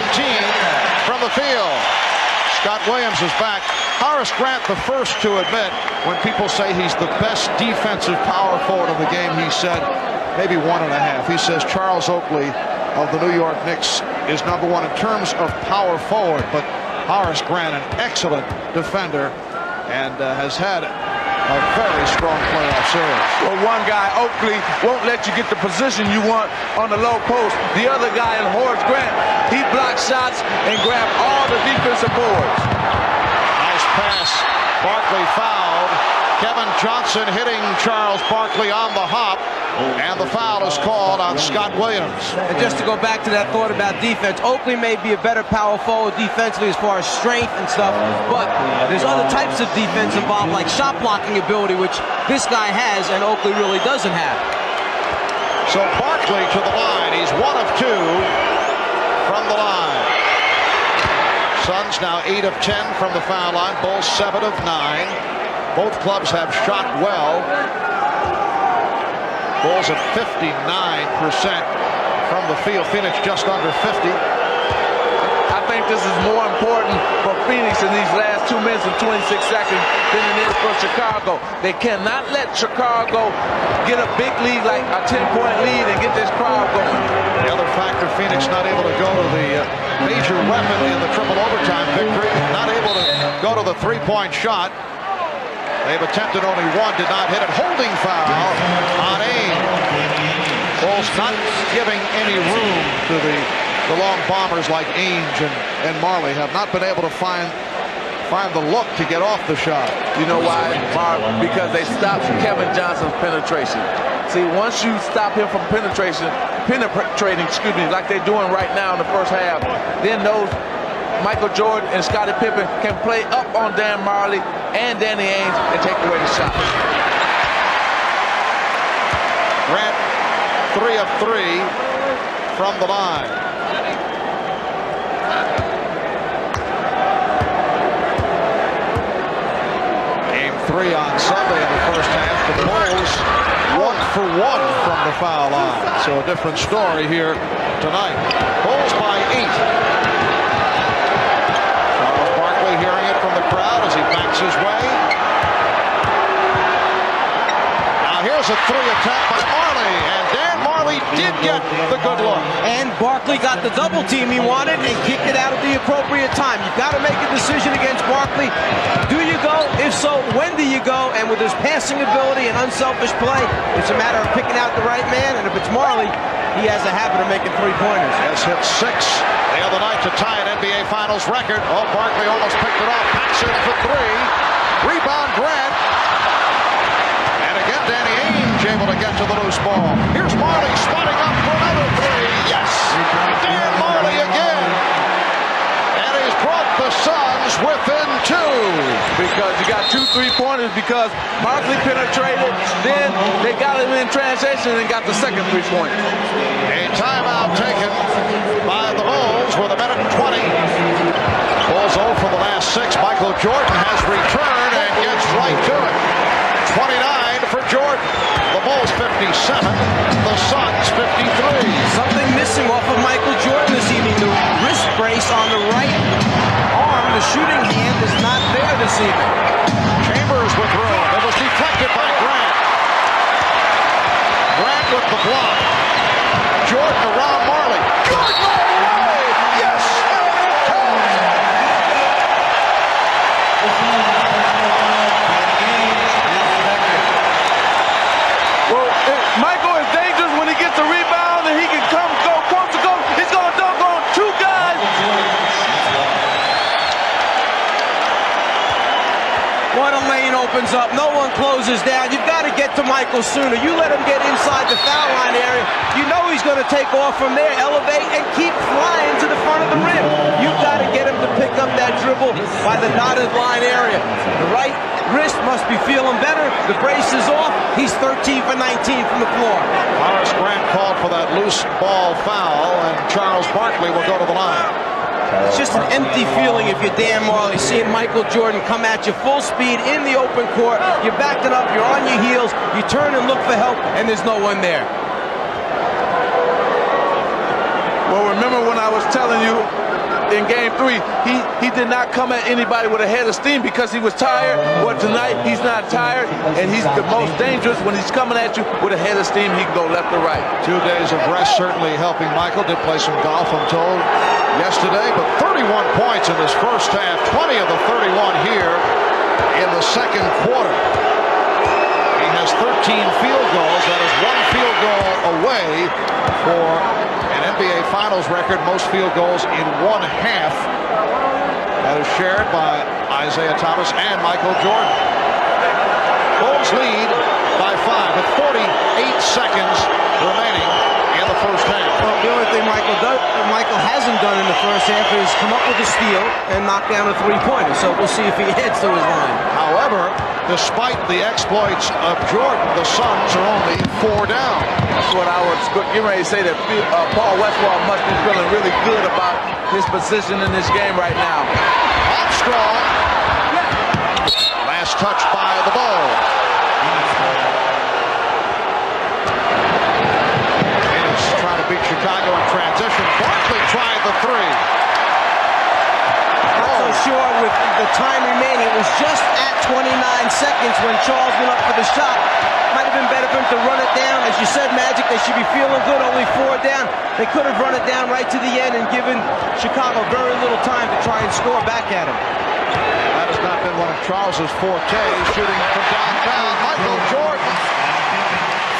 from the field. Scott Williams is back. Horace Grant the first to admit when people say he's the best defensive power forward of the game, he said maybe 1.5. He says Charles Oakley of the New York Knicks is #1 in terms of power forward, but Horace Grant, an excellent defender, and has had a very strong playoff series. Well, one guy, Oakley, won't let you get the position you want on the low post. The other guy, in Horace Grant, he blocks shots and grabs all the defensive boards. Nice pass. Barkley fouled. Kevin Johnson hitting Charles Barkley on the hop, and the foul is called on Scott Williams. And just to go back to that thought about defense, Oakley may be a better power forward defensively as far as strength and stuff, but there's other types of defense involved, like shot blocking ability, which this guy has and Oakley really doesn't have. So Barkley to the line. He's 1 of 2 from the line. Suns now 8 of 10 from the foul line. Bulls 7 of 9. Both clubs have shot well. Bulls at 59% from the field. Phoenix just under 50. I think this is more important for Phoenix in these last 2 minutes and 26 seconds than it is for Chicago. They cannot let Chicago get a big lead, like a 10-point lead, and get this crowd going. The other factor, Phoenix not able to go to the major weapon in the triple overtime victory. Not able to go to the three-point shot. They've attempted only one, did not hit it. Holding foul on Ames. Bulls not giving any room to the long bombers like Ainge and Marley. Have not been able to find find the look to get off the shot. You know why, Marv? Because they stopped Kevin Johnson's penetration. See, once you stop him from penetrating, like they're doing right now in the first half, then those Michael Jordan and Scottie Pippen can play up on Dan Marley and Danny Ainge and take away the shot. Grant, 3 of 3 from the line. Game 3 on Sunday in the first half. The Bulls 1 for 1 from the foul line. So a different story here tonight. Bulls by 8. Charles Barkley hearing it from the crowd as he backs his way. Now here's a 3 attempt by Marley, and Dan Marley did get the good look. And Barkley got the double team he wanted and kicked it out at the appropriate time. You've got to make a decision against Barkley. Do you go? If so, when do you go? And with his passing ability and unselfish play, it's a matter of picking out the right man. And if it's Marley, he has a habit of making three-pointers. Has hit 6 the other night to tie an NBA Finals record. Oh, Barkley almost picked it off. Packs in for 3. Rebound Grant. And again, Danny Ainge able to get to the loose ball. Here's Marley spotting up for another 3. Yes! Dan Marley again. And he's brought the Suns within 2. Because you got 2 3-pointers because Barkley penetrated, then they got him in transition and got the second 3-point. A timeout taken by the Bulls with 1:20. Bulls 0 for the last 6. Michael Jordan has returned and gets right to it. 29 for Jordan. The Bulls 57, the Suns 53. Something missing off of Michael Jordan this evening. The wrist brace on the right arm, the shooting hand is not there this evening. Chambers with room. It was deflected by Grant. Grant with the block. Jordan around Marley. Jordan all the way! Yes! And it counts! Well, Michael is dangerous when he gets a rebound and he can go coast to coast. He's going to dunk on 2 guys. What a lane opens up. No one closes down. You've got to get to Michael sooner. You let him get inside the foul line area. You know he's going to take off from there, elevate, and keep flying to the front of the rim. You've got to get him to pick up that dribble by the dotted line area. The right wrist must be feeling better. The brace is off. He's 13 for 19 from the floor. Horace Grant called for that loose ball foul, and Charles Barkley will go to the line. It's just an empty feeling if you're Dan Marley, seeing Michael Jordan come at you full speed in the open court. You're backing up, you're on your heels, you turn and look for help, and there's no one there. Well, remember when I was telling you in Game 3, he did not come at anybody with a head of steam because he was tired. Well, tonight he's not tired, and he's the most dangerous when he's coming at you with a head of steam. He can go left or right. 2 days of rest certainly helping Michael. Did play some golf, I'm told, yesterday, but 31 points in this first half. 20 of the 31 here in the second quarter. He has 13 field goals. That is 1 field goal away for an NBA Finals record, most field goals in 1 half. That is shared by Isaiah Thomas and Michael Jordan. Bulls lead by 5 with 48 seconds remaining in the first half. Well, the only thing Michael hasn't done in the first half is come up with a steal and knock down a 3-pointer. So we'll see if he heads to his line. However, despite the exploits of Jordan, the Suns are only 4 down. That's what I was getting ready to say, that Paul Westphal must be feeling really good about his position in this game right now. Armstrong. Last touch by the Bulls. He's trying to beat Chicago in transition. Barkley tried the 3. Not so sure with the time remaining. It was just at 29 seconds when Charles went up for the shot. Might have been better for him to run it down. As you said, Magic, they should be feeling good. Only 4 down. They could have run it down right to the end and given Chicago very little time to try and score back at him. That has not been one of Charles's fortes, shooting from downtown. Michael Jordan,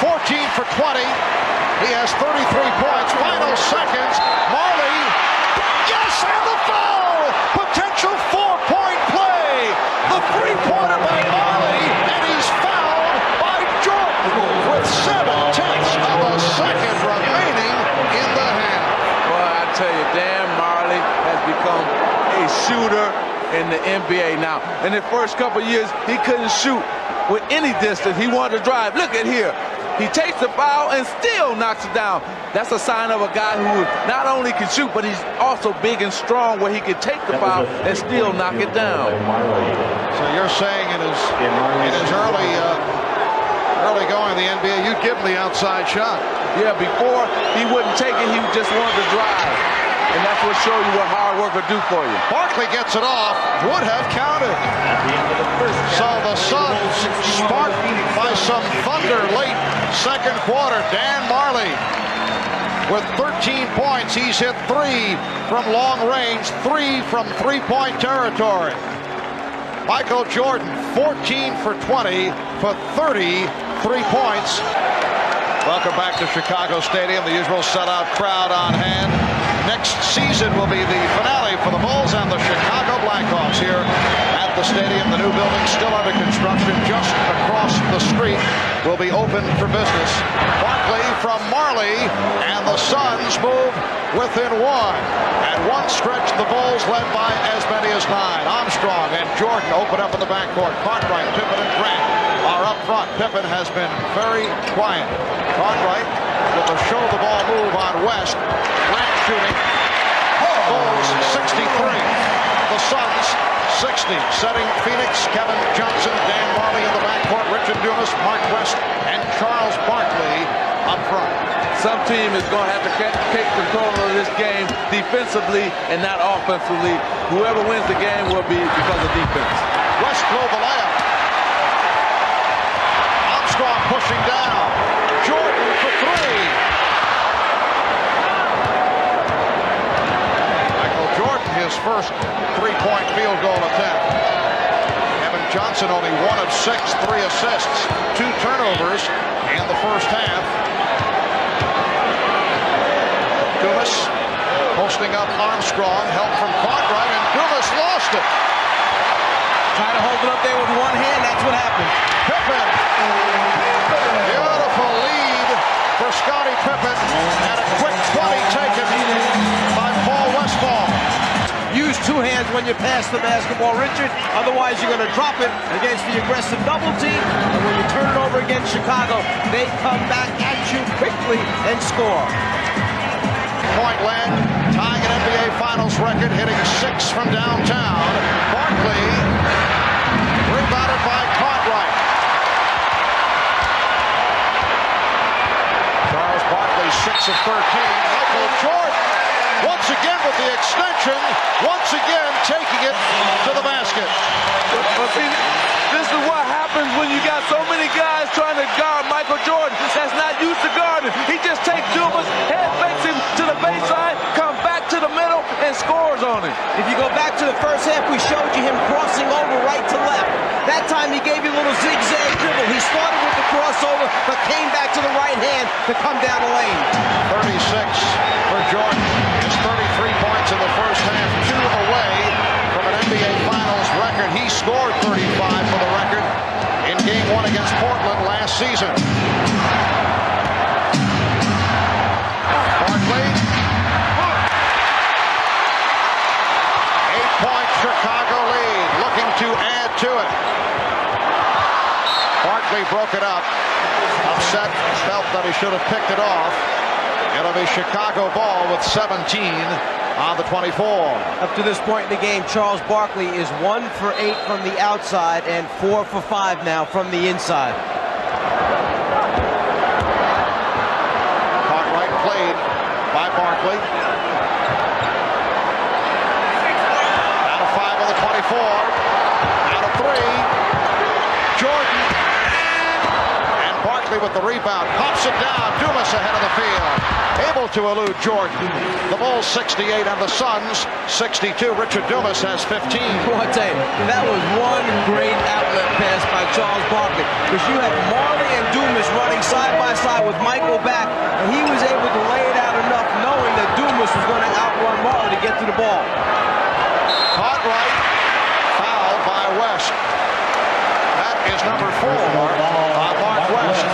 14 for 20. He has 33 points. Final seconds. Marley. Yes, and the foul! Potential 4-point play. shooter in the NBA now. In the first couple of years, he couldn't shoot with any distance. He wanted to drive. Look at here. He takes the foul and still knocks it down. That's a sign of a guy who not only can shoot, but he's also big and strong where he can take the foul and still knock it down. So you're saying in his early going in the NBA, you'd give him the outside shot. Yeah, before he wouldn't take it, he just wanted to drive. And that's what shows you what hard work will do for you. Barkley gets it off, would have counted. So the Suns sparked by some thunder late second quarter. Dan Marley with 13 points. He's hit 3 from long range, 3 from three-point territory. Michael Jordan, 14 for 20 for 33 points. Welcome back to Chicago Stadium. The usual sellout crowd on hand. Next season will be the finale for the Bulls and the Chicago Blackhawks here at the stadium. The new building still under construction just across the street will be open for business. Barkley from Marley, and the Suns move within 1. At one stretch, the Bulls led by as many as 9. Armstrong and Jordan open up in the backcourt. Cartwright, Pippen, and Grant are up front. Pippen has been very quiet. Cartwright with a show the ball move on West. Grant shooting. Bulls 63. The Suns 60. Setting Phoenix, Kevin Johnson, Dan Marley in the backcourt, Richard Dumas, Mark West, and Charles Barkley up front. Some team is going to have to take control of this game defensively and not offensively. Whoever wins the game will be because of defense. West drove the layup. Armstrong pushing down. Jordan for 3. Michael Jordan, his first three-point field goal attempt. Kevin Johnson only 1 of 6, 3 assists, 2 turnovers in the first half. Dumas posting up Armstrong, help from Cartwright, and Dumas lost it. Trying to hold it up there with one hand, that's what happened. Pippen. Beautiful lead for Scottie Pippen, and a quick 20 taken by Paul Westphal. Use 2 hands when you pass the basketball, Richard. Otherwise, you're going to drop it against the aggressive double team. And when you turn it over against Chicago, they come back at you quickly and score. Point land, tying an NBA Finals record, hitting 6 from downtown. Barkley rebounded by Cartwright. Charles Barkley 6 of 13. Michael Jordan once again with the extension, once again taking it to the basket. But see, this is what happens when you got so many guys trying to guard Michael Jordan that's not used to guarding. He just takes Dumas, head fakes him to the baseline, comes back to the middle, and scores on him. If you go back to the first half, we showed you him crossing over right to left. That time he gave you a little zigzag dribble. He started with the crossover, but came back to the right hand to come down the lane. 36 for Jordan. His 33 points in the first half, 2 away from an NBA Finals record. He scored 35 for the record in Game 1 against Portland last season. Barkley. 8-point Chicago lead, looking to add to it. Barkley broke it up. Upset, felt that he should have picked it off. It'll be Chicago ball with 17 on the 24. Up to this point in the game, Charles Barkley is 1 for 8 from the outside and 4 for 5 now from the inside. Cartwright played by Barkley. Out of 5 on the 24. Out of 3. Jordan. And Barkley with the rebound. Pops it down. Dumas ahead of the field. Able to elude Jordan. The Bulls 68 and the Suns 62. Richard Dumas has 15. Well, I tell you, that was one great outlet pass by Charles Barkley. Because you had Marley and Dumas running side by side with Michael back, and he was able to lay it out enough knowing that Dumas was going to outrun Marley to get to the ball. Cartwright fouled by West. That is number 4 on Mark West.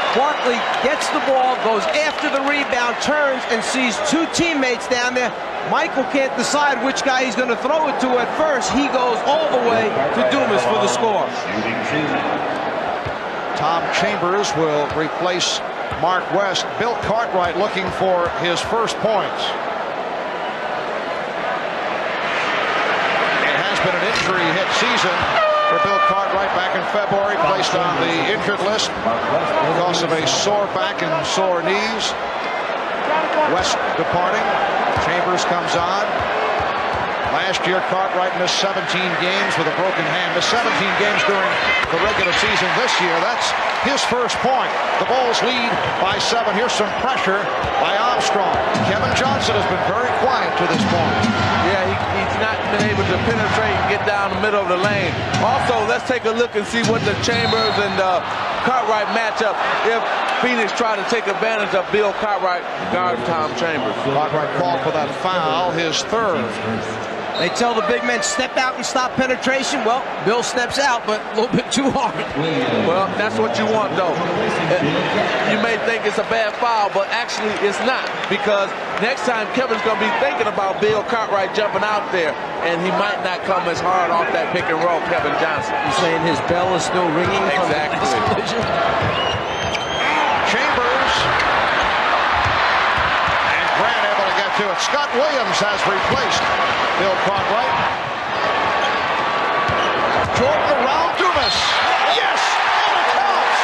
Barkley Barkley gets the ball, goes after the rebound, turns, and sees two teammates down there. Michael can't decide which guy he's going to throw it to at first. He goes all the way to Dumas for the score. Tom Chambers will replace Mark West. Bill Cartwright looking for his first points. It has been an injury-hit season for Bill Cartwright. Back in February, placed on the injured list because of a sore back and sore knees. West departing. Chambers comes on. Last year, Cartwright missed 17 games with a broken hand. Missed 17 games during the regular season this year. That's his first point. The Bulls lead by 7. Here's some pressure by Armstrong. Kevin Johnson has been very quiet to this point. Yeah, he's not been able to penetrate and get down the middle of the lane. Also, let's take a look and see what the Chambers and Cartwright matchup if Phoenix try to take advantage of Bill Cartwright guard Tom Chambers. Cartwright called for that foul, his third. They tell the big men, step out and stop penetration. Well, Bill steps out, but a little bit too hard. Well, that's what you want, though. You may think it's a bad foul, but actually it's not, because next time Kevin's going to be thinking about Bill Cartwright jumping out there, and he might not come as hard off that pick and roll, Kevin Johnson. You're saying his bell is still ringing? Exactly. Chambers. And Grant able to get to it. Scott Williams has replaced Bill Cartwright. Jordan around Dumas. Yes! And it counts!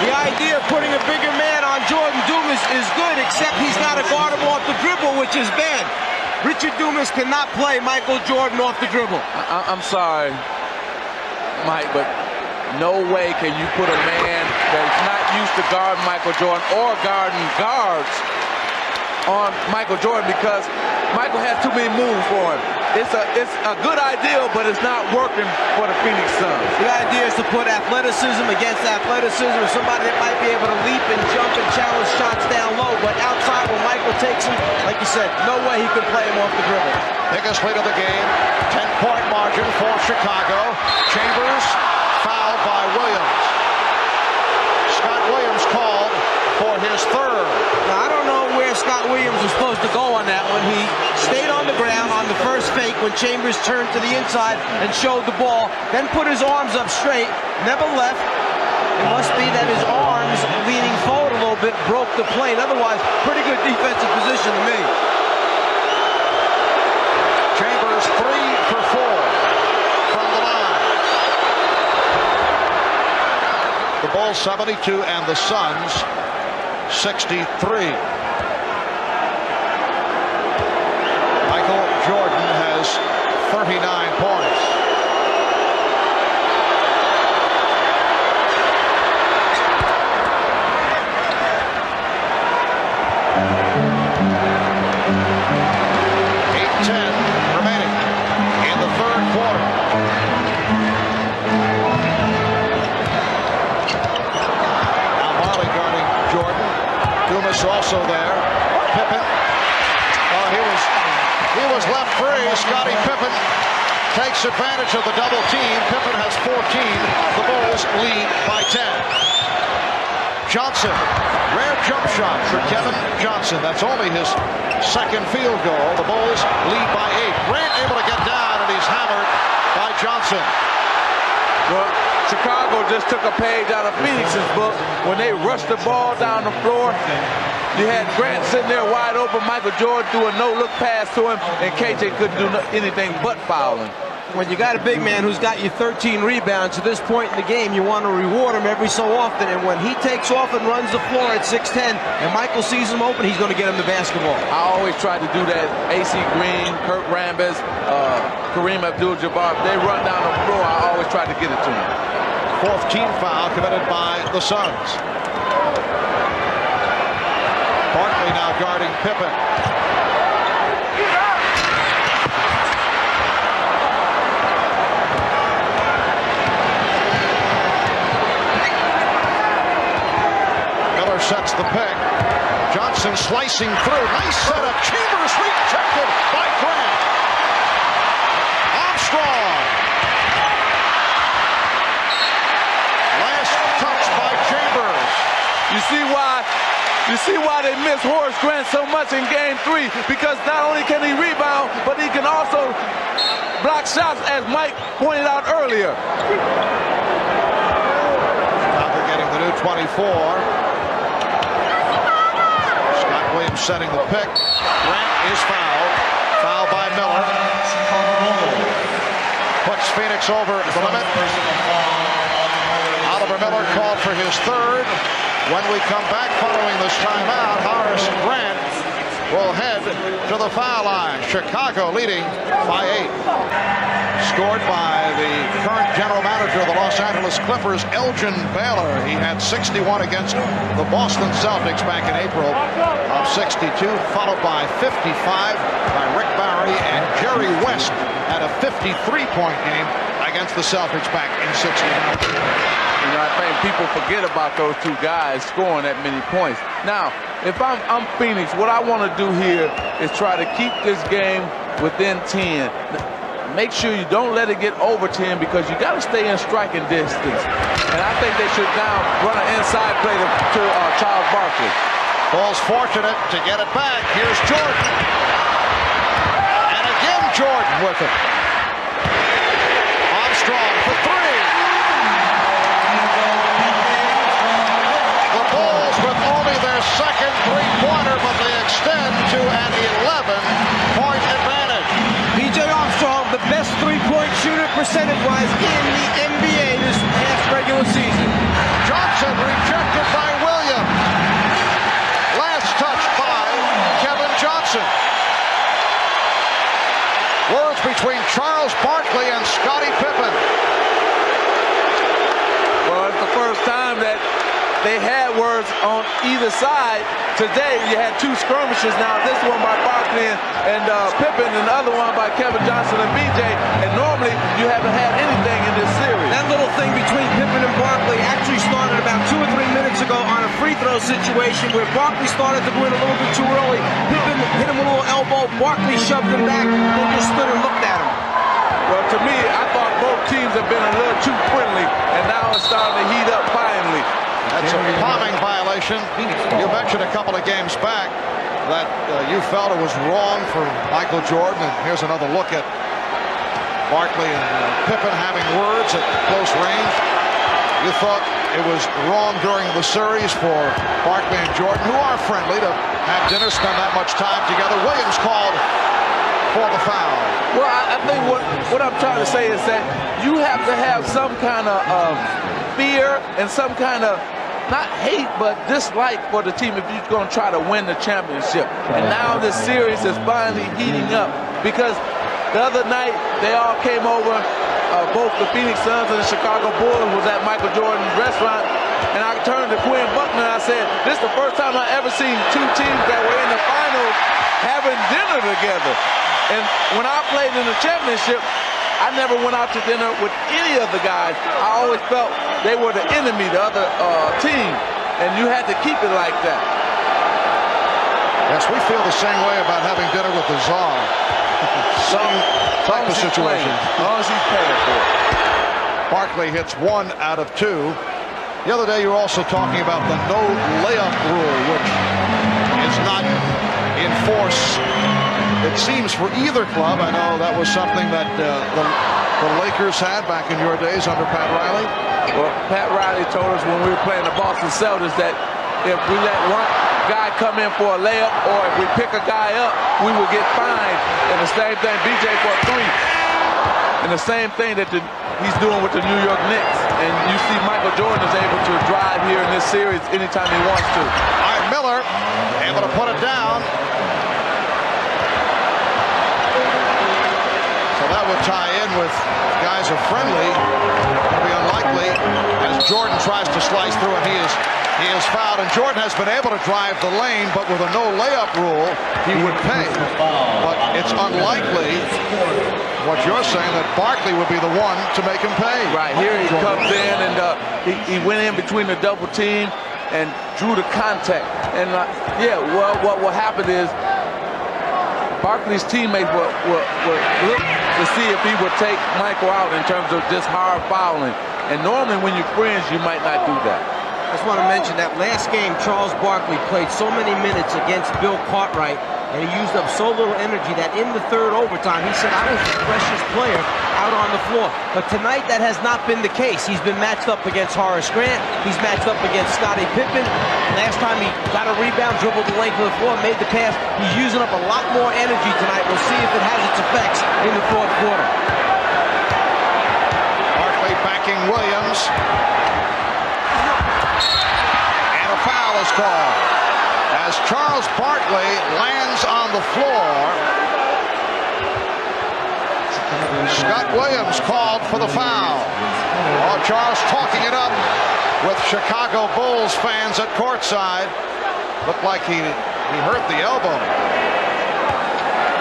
The idea of putting a bigger man on Jordan Dumas is good, except he's got to guard him off the dribble, which is bad. Richard Dumas cannot play Michael Jordan off the dribble. I'm sorry, Mike, but no way can you put a man that's not used to guarding Michael Jordan or guarding guards on Michael Jordan, because Michael has too many moves for him. It's a good idea, but it's not working for the Phoenix Suns. The idea is to put athleticism against athleticism, or somebody that might be able to leap and jump and challenge shots down low. But outside, when Michael takes him, like you said, no way he can play him off the dribble. Biggest lead of the game, 10-point margin for Chicago. Chambers fouled by Williams. Scott Williams called for his third. Now, I don't know where Scott Williams was supposed to go on that one. He stayed on the ground on the first fake when Chambers turned to the inside and showed the ball, then put his arms up straight, never left. It must be that his arms leaning forward a little bit broke the plane. Otherwise, pretty good defensive position to me. Chambers 3 for 4 from the line. The Bulls 72 and the Suns 63. Michael Jordan has 39 points. Also there, Pippen. Oh, he was left free. Scottie Pippen takes advantage of the double team. Pippen has 14. The Bulls lead by 10. Johnson, rare jump shot for Kevin Johnson. That's only his second field goal. The Bulls lead by 8. Grant able to get down, and he's hammered by Johnson. Well, Chicago just took a page out of Phoenix's book when they rushed the ball down the floor. You had Grant sitting there wide open, Michael Jordan threw a no-look pass to him, and KJ couldn't do anything but fouling. When you got a big man who's got you 13 rebounds at this point in the game, you want to reward him every so often. And when he takes off and runs the floor at 6'10", and Michael sees him open, he's going to get him the basketball. I always try to do that. A.C. Green, Kurt Rambis, Kareem Abdul-Jabbar, they run down the floor, I always try to get it to them. Fourth team foul committed by the Suns. Barkley now guarding Pippen. Miller sets the pick. Johnson slicing through. Nice setup. Chambers rejected by Grant. You see why they miss Horace Grant so much in Game 3, because not only can he rebound, but he can also block shots, as Mike pointed out earlier. Chicago getting the new 24. Scott Williams setting the pick. Grant is fouled. Foul by Miller. Puts Phoenix over the limit. Oliver Miller called for his third. When we come back following this timeout, Horace Grant will head to the foul line. Chicago leading by 8. Scored by the current general manager of the Los Angeles Clippers, Elgin Baylor. He had 61 against the Boston Celtics back in April of 62, followed by 55 by Rick Barry, and Jerry West had a 53-point game against the Celtics back in 69. You know, I think people forget about those two guys scoring that many points. Now, if I'm Phoenix, what I want to do here is try to keep this game within 10. Make sure you don't let it get over 10, because you got to stay in striking distance. And I think they should now run an inside play to Charles Barkley. Bulls fortunate to get it back. Here's Jordan. And again Jordan with it. Armstrong for 3. The Bulls with only their second three-pointer, but they extend to an 11-point advantage. B.J. Armstrong, the best three-point shooter percentage-wise in the NBA this past regular season. Johnson rejected by Williams. Last touch by Kevin Johnson. Words between Charles Barkley and Scottie Pippen. Well, it's the first time that they had words on either side. Today, you had two skirmishes now. This one by Barkley and Pippen, and the other one by Kevin Johnson and B.J. And normally, you haven't had anything in this series. That little thing between Pippen and Barkley actually started about 2 or 3 minutes ago on a free throw situation where Barkley started to win a little bit too early. Pippen hit him with a little elbow. Barkley shoved him back and just stood and looked at him. Well, to me, I thought both teams have been a little too friendly, and now it's starting to heat up finally. That's a palming violation. You mentioned a couple of games back that you felt it was wrong for Michael Jordan, and here's another look at Barkley and Pippen having words at close range. You thought it was wrong during the series for Barkley and Jordan, who are friendly, to have dinner, spend that much time together. Williams called for the foul. Well, I think what I'm trying to say is that you have to have some kind of fear and some kind of, not hate, but dislike for the team if you're going to try to win the championship. And now this series is finally heating up, because the other night they all came over, both the Phoenix Suns and the Chicago Bulls was at Michael Jordan's restaurant, and I turned to Quinn Buckner and I said, this is the first time I ever seen two teams that were in the finals having dinner together. And when I played in the championship, I never went out to dinner with any of the guys. I always felt they were the enemy, the other team, and you had to keep it like that. Yes, we feel the same way about having dinner with the Czar. Same type of situation. As long as he's paying for it. Barkley hits 1 out of 2. The other day you were also talking about the no layup rule, which is not in force, it seems, for either club. I know that was something that the Lakers had back in your days under Pat Riley. Well, Pat Riley told us when we were playing the Boston Celtics that if we let one guy come in for a layup, or if we pick a guy up, we would get fined. And the same thing, BJ for a 3. And the same thing that he's doing with the New York Knicks. And you see Michael Jordan is able to drive here in this series anytime he wants to. All right, Miller able to put it down. So that would tie in with guys are friendly. It'll be unlikely as Jordan tries to slice through, and he is fouled. And Jordan has been able to drive the lane, but with a no layup rule, he would pay. But it's unlikely, what you're saying, that Barkley would be the one to make him pay. Right, here he comes in, and he went in between the double team and drew the contact. And yeah, well, what will happen is Barkley's teammates will look to see if he would take Michael out in terms of just hard fouling. And normally when you're friends, you might not do that. I just want to mention that last game, Charles Barkley played so many minutes against Bill Cartwright, and he used up so little energy that in the third overtime, he said, I was the freshest player out on the floor. But tonight, that has not been the case. He's been matched up against Horace Grant. He's matched up against Scottie Pippen. Last time he got a rebound, dribbled the length of the floor, made the pass. He's using up a lot more energy tonight. We'll see if it has its effects in the fourth quarter. Barkley backing Williams. And a foul is called as Charles Barkley lands on the floor. Scott Williams called for the foul. Oh, Charles talking it up with Chicago Bulls fans at courtside. Looked like he hurt the elbow.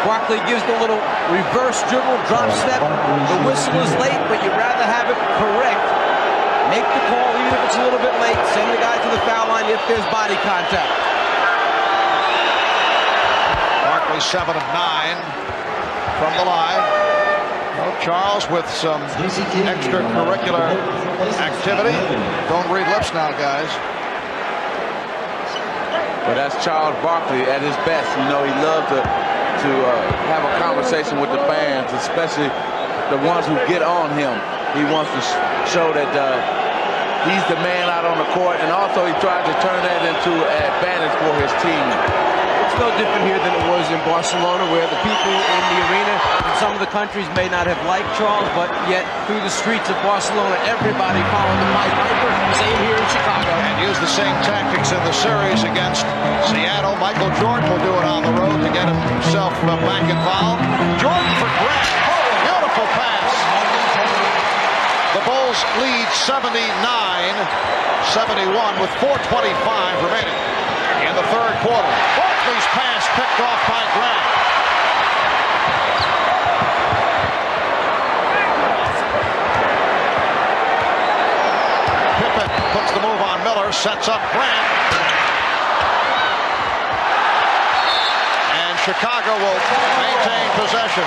Barkley gives the little reverse dribble, drop step. The whistle is late, but you'd rather have it correct. Make the call, even if it's a little bit late. Send the guy to the foul line if there's body contact. Barkley 7 of 9 from the line. Well, Charles with some extracurricular activity. Don't read lips now, guys. But that's Charles Barkley at his best. You know, he loved to have a conversation with the fans, especially the ones who get on him. He wants to show that he's the man out on the court, and also he tried to turn that into an advantage for his team. It's no different here than it was in Barcelona, where the people in the arena in some of the countries may not have liked Charles, but yet through the streets of Barcelona, everybody followed the Pied Piper. Same here in Chicago. And used the same tactics in the series against Seattle. Michael Jordan will do it on the road to get himself back involved. Jordan for Grant. Oh, beautiful pass. The Bulls lead 79-71 with 4:25 remaining in the third quarter. Barkley's pass picked off by Grant. Pippen puts the move on Miller, sets up Grant. And Chicago will maintain possession.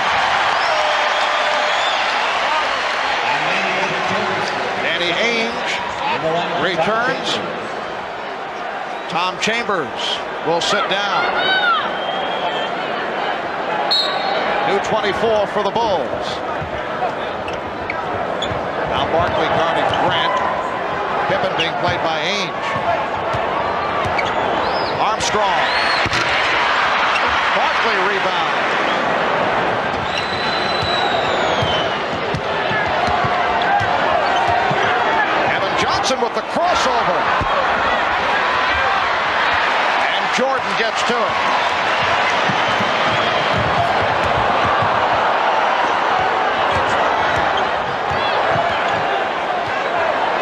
Danny Ainge returns. Tom Chambers will sit down. New 24 for the Bulls. Now Barkley guarding Grant. Pippen being played by Ainge. Armstrong. Barkley rebound. Kevin Johnson with the crossover. Jordan gets to it.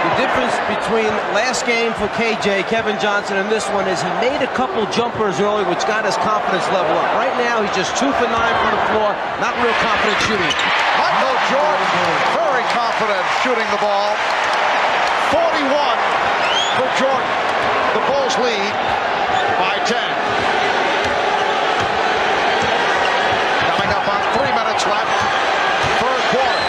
The difference between last game for KJ, Kevin Johnson, and this one is he made a couple jumpers early, which got his confidence level up. Right now, he's just 2 for 9 from the floor. Not real confident shooting. Michael Jordan, very confident shooting the ball. 41 for Jordan. The Bulls lead by 10. Coming up on 3 minutes left, third quarter.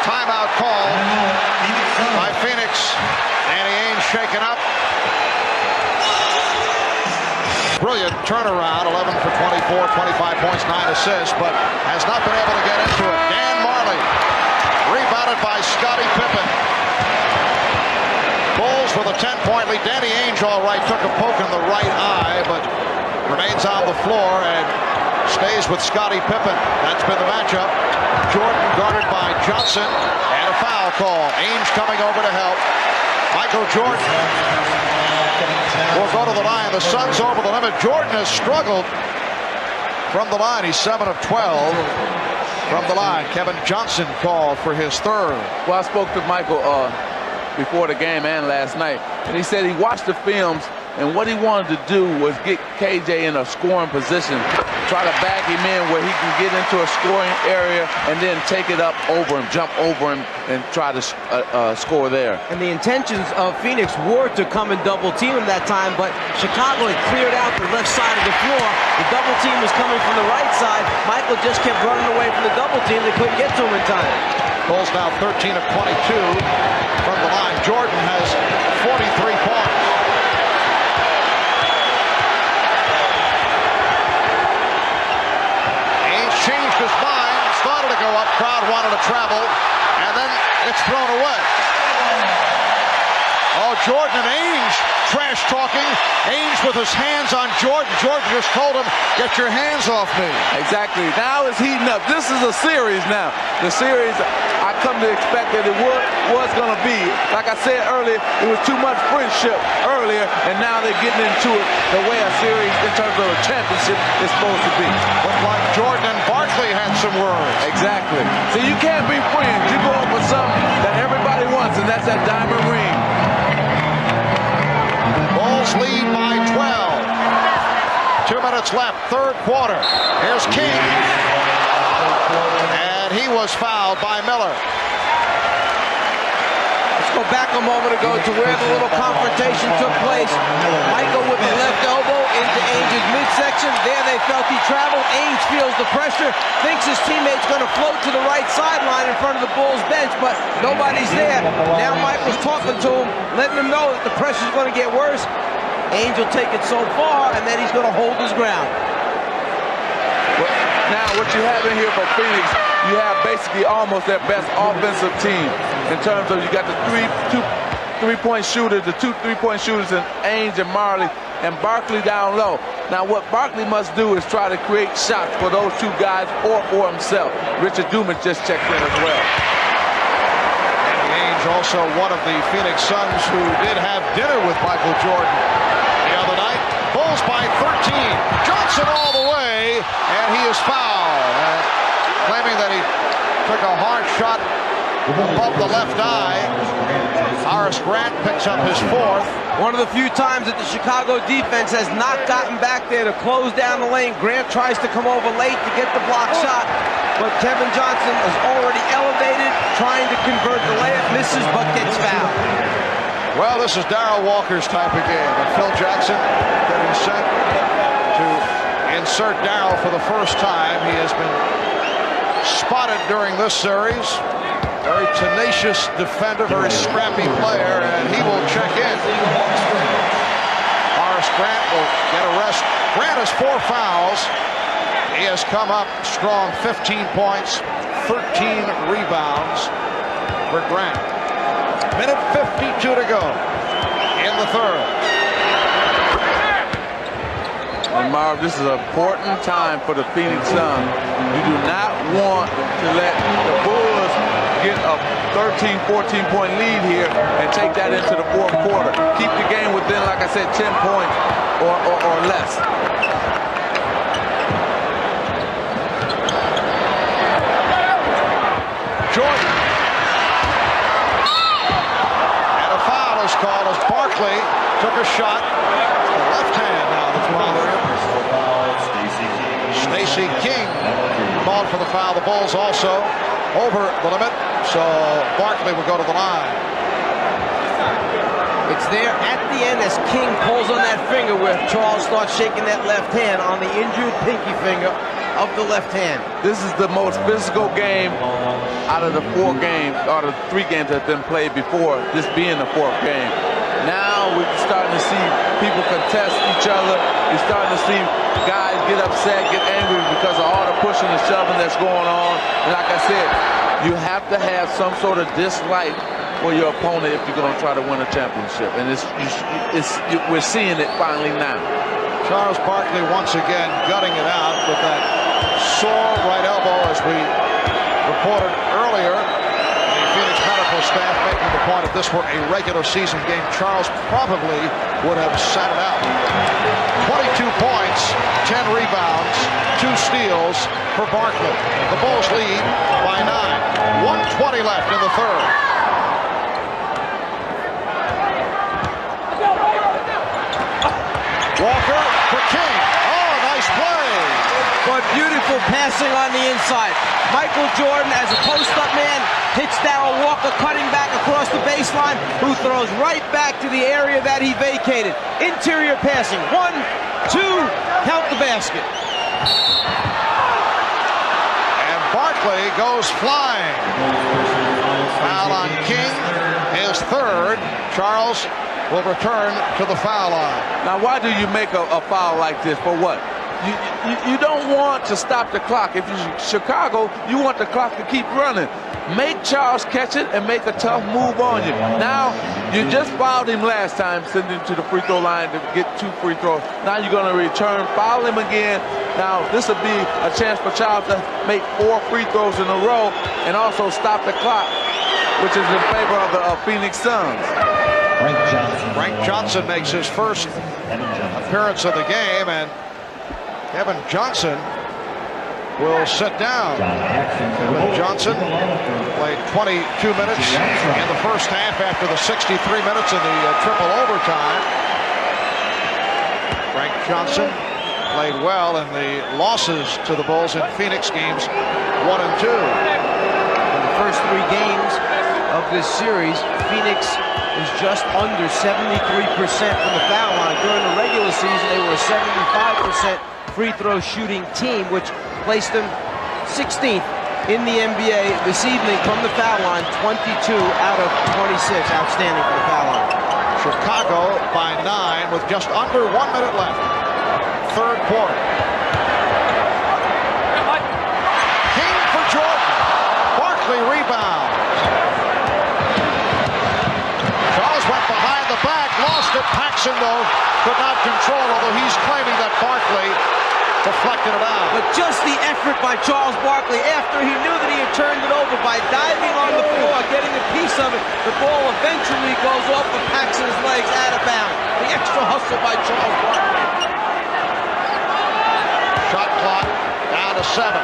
Timeout call by Phoenix. Danny Ainge shaken up. Brilliant turnaround, 11 for 24, 25 points, 9 assists, but has not been able to get into it. Dan Marley, rebounded by Scottie Pippen. Bulls with a 10-point lead. Danny Ainge, all right, took a poke in the right eye, but remains on the floor and stays with Scottie Pippen. That's been the matchup. Jordan guarded by Johnson, and a foul call. Ainge coming over to help. Michael Jordan will go to the line. The Suns over the limit. Jordan has struggled from the line. He's 7 of 12 from the line. Kevin Johnson called for his third. Well, I spoke to Michael before the game and last night, and he said he watched the films, and what he wanted to do was get KJ in a scoring position, try to bag him in where he can get into a scoring area and then take it up over him, jump over him, and try to score there. And the intentions of Phoenix were to come and double team him that time, but Chicago had cleared out the left side of the floor. The double team was coming from the right side. Michael just kept running away from the double team. They couldn't get to him in time. Bulls now 13 of 22 from the line. Jordan has 43 points. Ainge changed his mind, started to go up, crowd wanted to travel, and then it's thrown away. Oh, Jordan and Ainge trash talking. Ainge with his hands on Jordan. Jordan just told him, get your hands off me. Exactly. Now it's heating up. This is a series now. The series I come to expect that it was going to be. Like I said earlier, it was too much friendship earlier, and now they're getting into it the way a series in terms of a championship is supposed to be. Looked like Jordan and Barkley had some words. Exactly. So you can't be friends. You go up with something that everybody wants, and that's that diamond ring. Bulls lead by 12. 2 minutes left, third quarter. Here's King. And he was fouled by Miller. Let's go back a moment ago to where the little confrontation took place. Michael with the left elbow into Ainge's midsection. There they felt he traveled. Ainge feels the pressure, thinks his teammate's going to float to the right sideline in front of the Bulls bench, but nobody's there. Now Michael's talking to him, letting him know that the pressure's going to get worse. Ainge will take it so far, and then he's going to hold his ground. Now, what you have in here for Phoenix, you have basically almost their best offensive team in terms of you got the two three-point shooters, the two three-point shooters in Ainge and Marley, and Barkley down low. Now, what Barkley must do is try to create shots for those two guys or for himself. Richard Dumas just checked in as well. Danny Ainge, also one of the Phoenix Suns who did have dinner with Michael Jordan the other night. Bulls by 13. Johnson all the way, and he is fouled. Claiming that he took a hard shot above the left eye. Horace Grant picks up his fourth. One of the few times that the Chicago defense has not gotten back there to close down the lane. Grant tries to come over late to get the block shot, but Kevin Johnson is already elevated, trying to convert the layup, misses, but gets fouled. Well, this is Darrell Walker's type of game, and Phil Jackson getting set to insert Darrell for the first time. He has been spotted during this series. Very tenacious defender, very scrappy player, and he will check in. Horace Grant will get a rest. Grant has 4 fouls. He has come up strong, 15 points, 13 rebounds for Grant. Minute 52 to go in the third. And Marv, this is an important time for the Phoenix Suns. You do not want to let the Bulls get a 13, 14-point lead here and take that into the fourth quarter. Keep the game within, like I said, 10 points or less. Jordan. And a foul is called as Barkley took a shot. The left hand now that's bothering him. Stacey King called for the foul. The Bulls also over the limit, so Barkley will go to the line. It's there at the end as King pulls on that finger where Charles starts shaking that left hand on the injured pinky finger of the left hand. This is the most physical game out of the 4 games, or the 3 games that have been played before, this being the 4th game. Now we're starting to see people contest each other. You're starting to see guys get upset, get angry because of all the pushing and shoving that's going on. And like I said, you have to have some sort of dislike for your opponent if you're going to try to win a championship. And we're seeing it finally now. Charles Barkley once again gutting it out with that sore right elbow, as we reported earlier. The Phoenix medical staff making the point if this were a regular season game, Charles probably would have sat it out. 22 points, 10 rebounds, 2 steals for Barkley. The Bulls lead by 9. 1:20 left in the third. Walker for King. Oh, nice play. But beautiful passing on the inside. Michael Jordan, as a post-up man, hits Darrell Walker cutting back across the baseline, who throws right back to the area that he vacated. Interior passing. 1, 2, count the basket. And Barkley goes flying. Foul on King, his third. Charles will return to the foul line. Now, why do you make a foul like this? For what? You don't want to stop the clock. If you're Chicago, you want the clock to keep running. Make Charles catch it and make a tough move on you. Now, you just fouled him last time, sending him to the free throw line to get 2 free throws. Now you're going to return, foul him again. Now, this will be a chance for Charles to make 4 free throws in a row and also stop the clock, which is in favor of the Phoenix Suns. Frank Johnson makes his first appearance of the game, and Kevin Johnson will sit down. Kevin Johnson played 22 minutes in the first half after the 63 minutes in the triple overtime. Frank Johnson played well in the losses to the Bulls in Phoenix games 1 and 2. In the first 3 games of this series, Phoenix is just under 73% from the foul line. During the regular season, they were a 75% free throw shooting team, which placed them 16th in the NBA this evening from the foul line, 22 out of 26. Outstanding from the foul line. Chicago by 9 with just under 1 minute left. Third quarter. King for Jordan. Barkley rebounds. Charles went behind the back, lost it. Paxson, though, could not control, although he's claiming that Barkley deflected it out. But just the effort by Charles Barkley after he knew that he had turned it over by diving on the floor, getting a piece of it. The ball eventually goes off of Paxson's legs out of bounds. The extra hustle by Charles Barkley. Shot clock down to 7.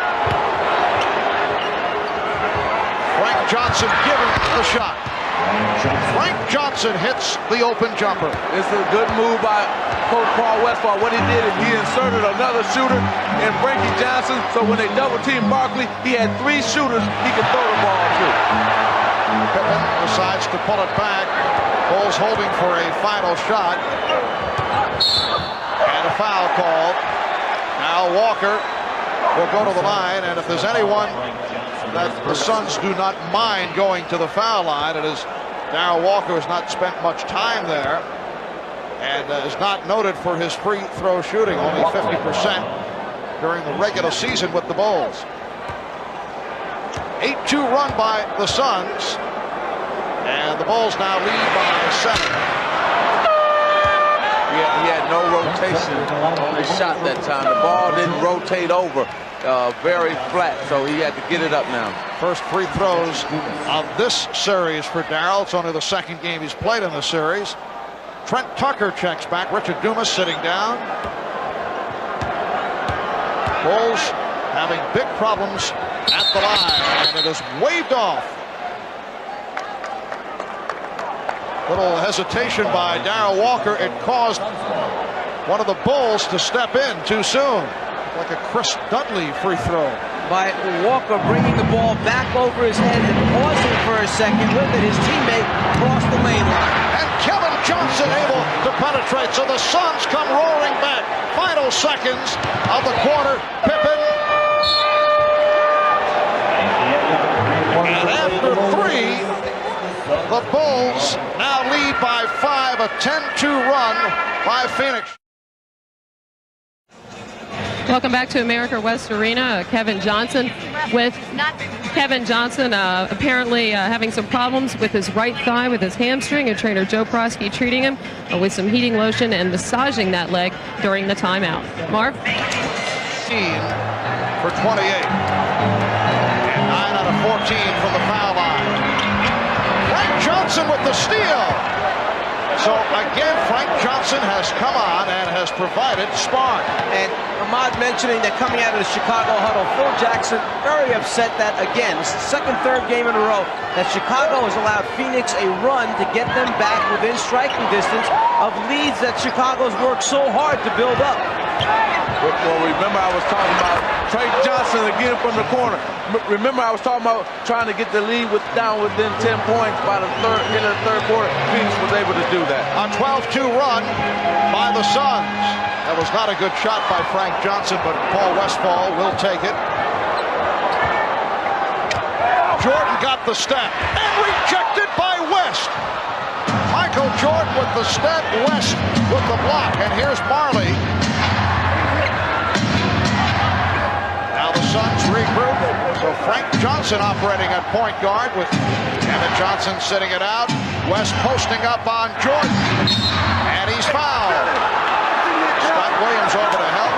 Frank Johnson given the shot. Frank Johnson hits the open jumper. It's a good move by Coach Paul Westphal. What he did is he inserted another shooter in Frankie Johnson, so when they double-teamed Barkley, he had 3 shooters he could throw the ball to. Pippen decides to pull it back. Bulls holding for a final shot. And a foul called. Now Walker will go to the line, and if there's anyone that the Suns do not mind going to the foul line, it is Darrell Walker, has not spent much time there and is not noted for his free throw shooting, only 50% during the regular season with the Bulls. 8-2 run by the Suns, and the Bulls now lead by 7. He had no rotation on his shot that time. The ball didn't rotate over. Very flat, so he had to get it up now. First free throws of this series for Darrell. It's only the second game he's played in the series. Trent Tucker checks back. Richard Dumas sitting down. Bulls having big problems at the line, and it is waved off. Little hesitation by Darrell Walker. It caused one of the Bulls to step in too soon. Like a Chris Dudley free throw. By Walker bringing the ball back over his head and pausing for a second with it. His teammate crossed the lane line. And Kevin Johnson able to penetrate, so the Suns come roaring back. Final seconds of the quarter. Pippen. And after 3, the Bulls now lead by 5, a 10-2 run by Phoenix. Welcome back to America West Arena. Kevin Johnson apparently having some problems with his right thigh with his hamstring, and trainer Joe Prosky treating him with some heating lotion and massaging that leg during the timeout. Marv? 15 for 28. And 9 out of 14 from the foul line. Frank Johnson with the steal. So again, Frank Johnson has come on and has provided spark. And Ahmad mentioning that coming out of the Chicago huddle, Phil Jackson very upset that, again, this is the second, third game in a row that Chicago has allowed Phoenix a run to get them back within striking distance of leads that Chicago's worked so hard to build up. Well, remember I was talking about Trey Johnson again from the corner. Remember I was talking about trying to get the lead down within 10 points by the end of the third quarter. Phoenix was able to do that. A 12-2 run by the Suns. That was not a good shot by Frank Johnson, but Paul Westphal will take it. Jordan got the step and rejected by West. Michael Jordan with the step, West with the block, and here's Marley. Now the Suns regroup. So Frank Johnson operating at point guard with Kevin Johnson sitting it out. West posting up on Jordan, and he's fouled. Scott Williams over to help.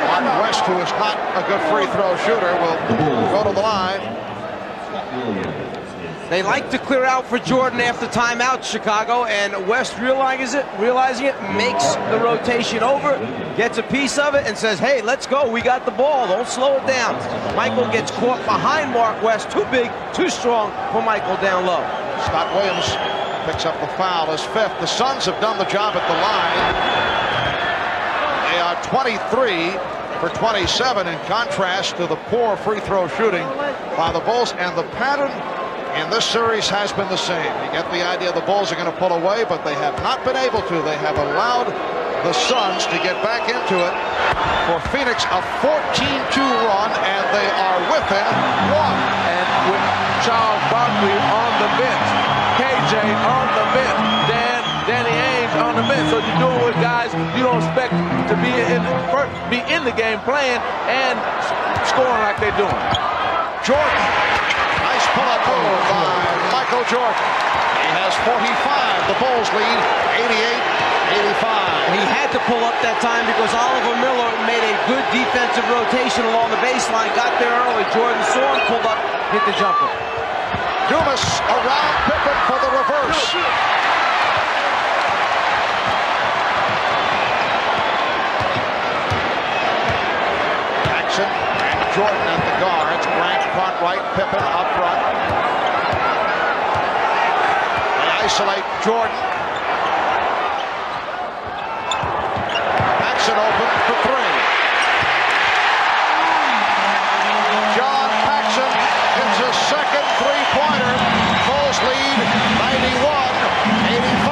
Mark West, who is not a good free throw shooter, will go to the line. They like to clear out for Jordan after timeout, Chicago, and West realizing it, makes the rotation over, gets a piece of it, and says, hey, let's go. We got the ball. Don't slow it down. Michael gets caught behind Mark West. Too big, too strong for Michael down low. Scott Williams picks up the foul, his fifth. The Suns have done the job at the line. They are 23 for 27 in contrast to the poor free throw shooting by the Bulls, and the pattern in this series has been the same. You get the idea the Bulls are going to pull away, but they have not been able to. They have allowed the Suns to get back into it. For Phoenix, a 14-2 run, and they are within one. And with Charles Barkley on the bench, KJ on the bench, Danny Ainge on the bench. So you're doing with guys you don't expect to be in the game playing and scoring like they're doing. Jordan. Nice pull-up move by Michael Jordan. He has 45. The Bulls lead 88-85. He had to pull up that time because Oliver Miller made a good defensive rotation along the baseline, got there early. Jordan saw him, pulled up, hit the jumper. Dumas around Pippen for the reverse. Jackson and Jordan at the guards. Grant front right, Pippen up front. They isolate Jordan. Jackson open for three. John Paxson hits his second three-pointer. Bulls lead 91-85.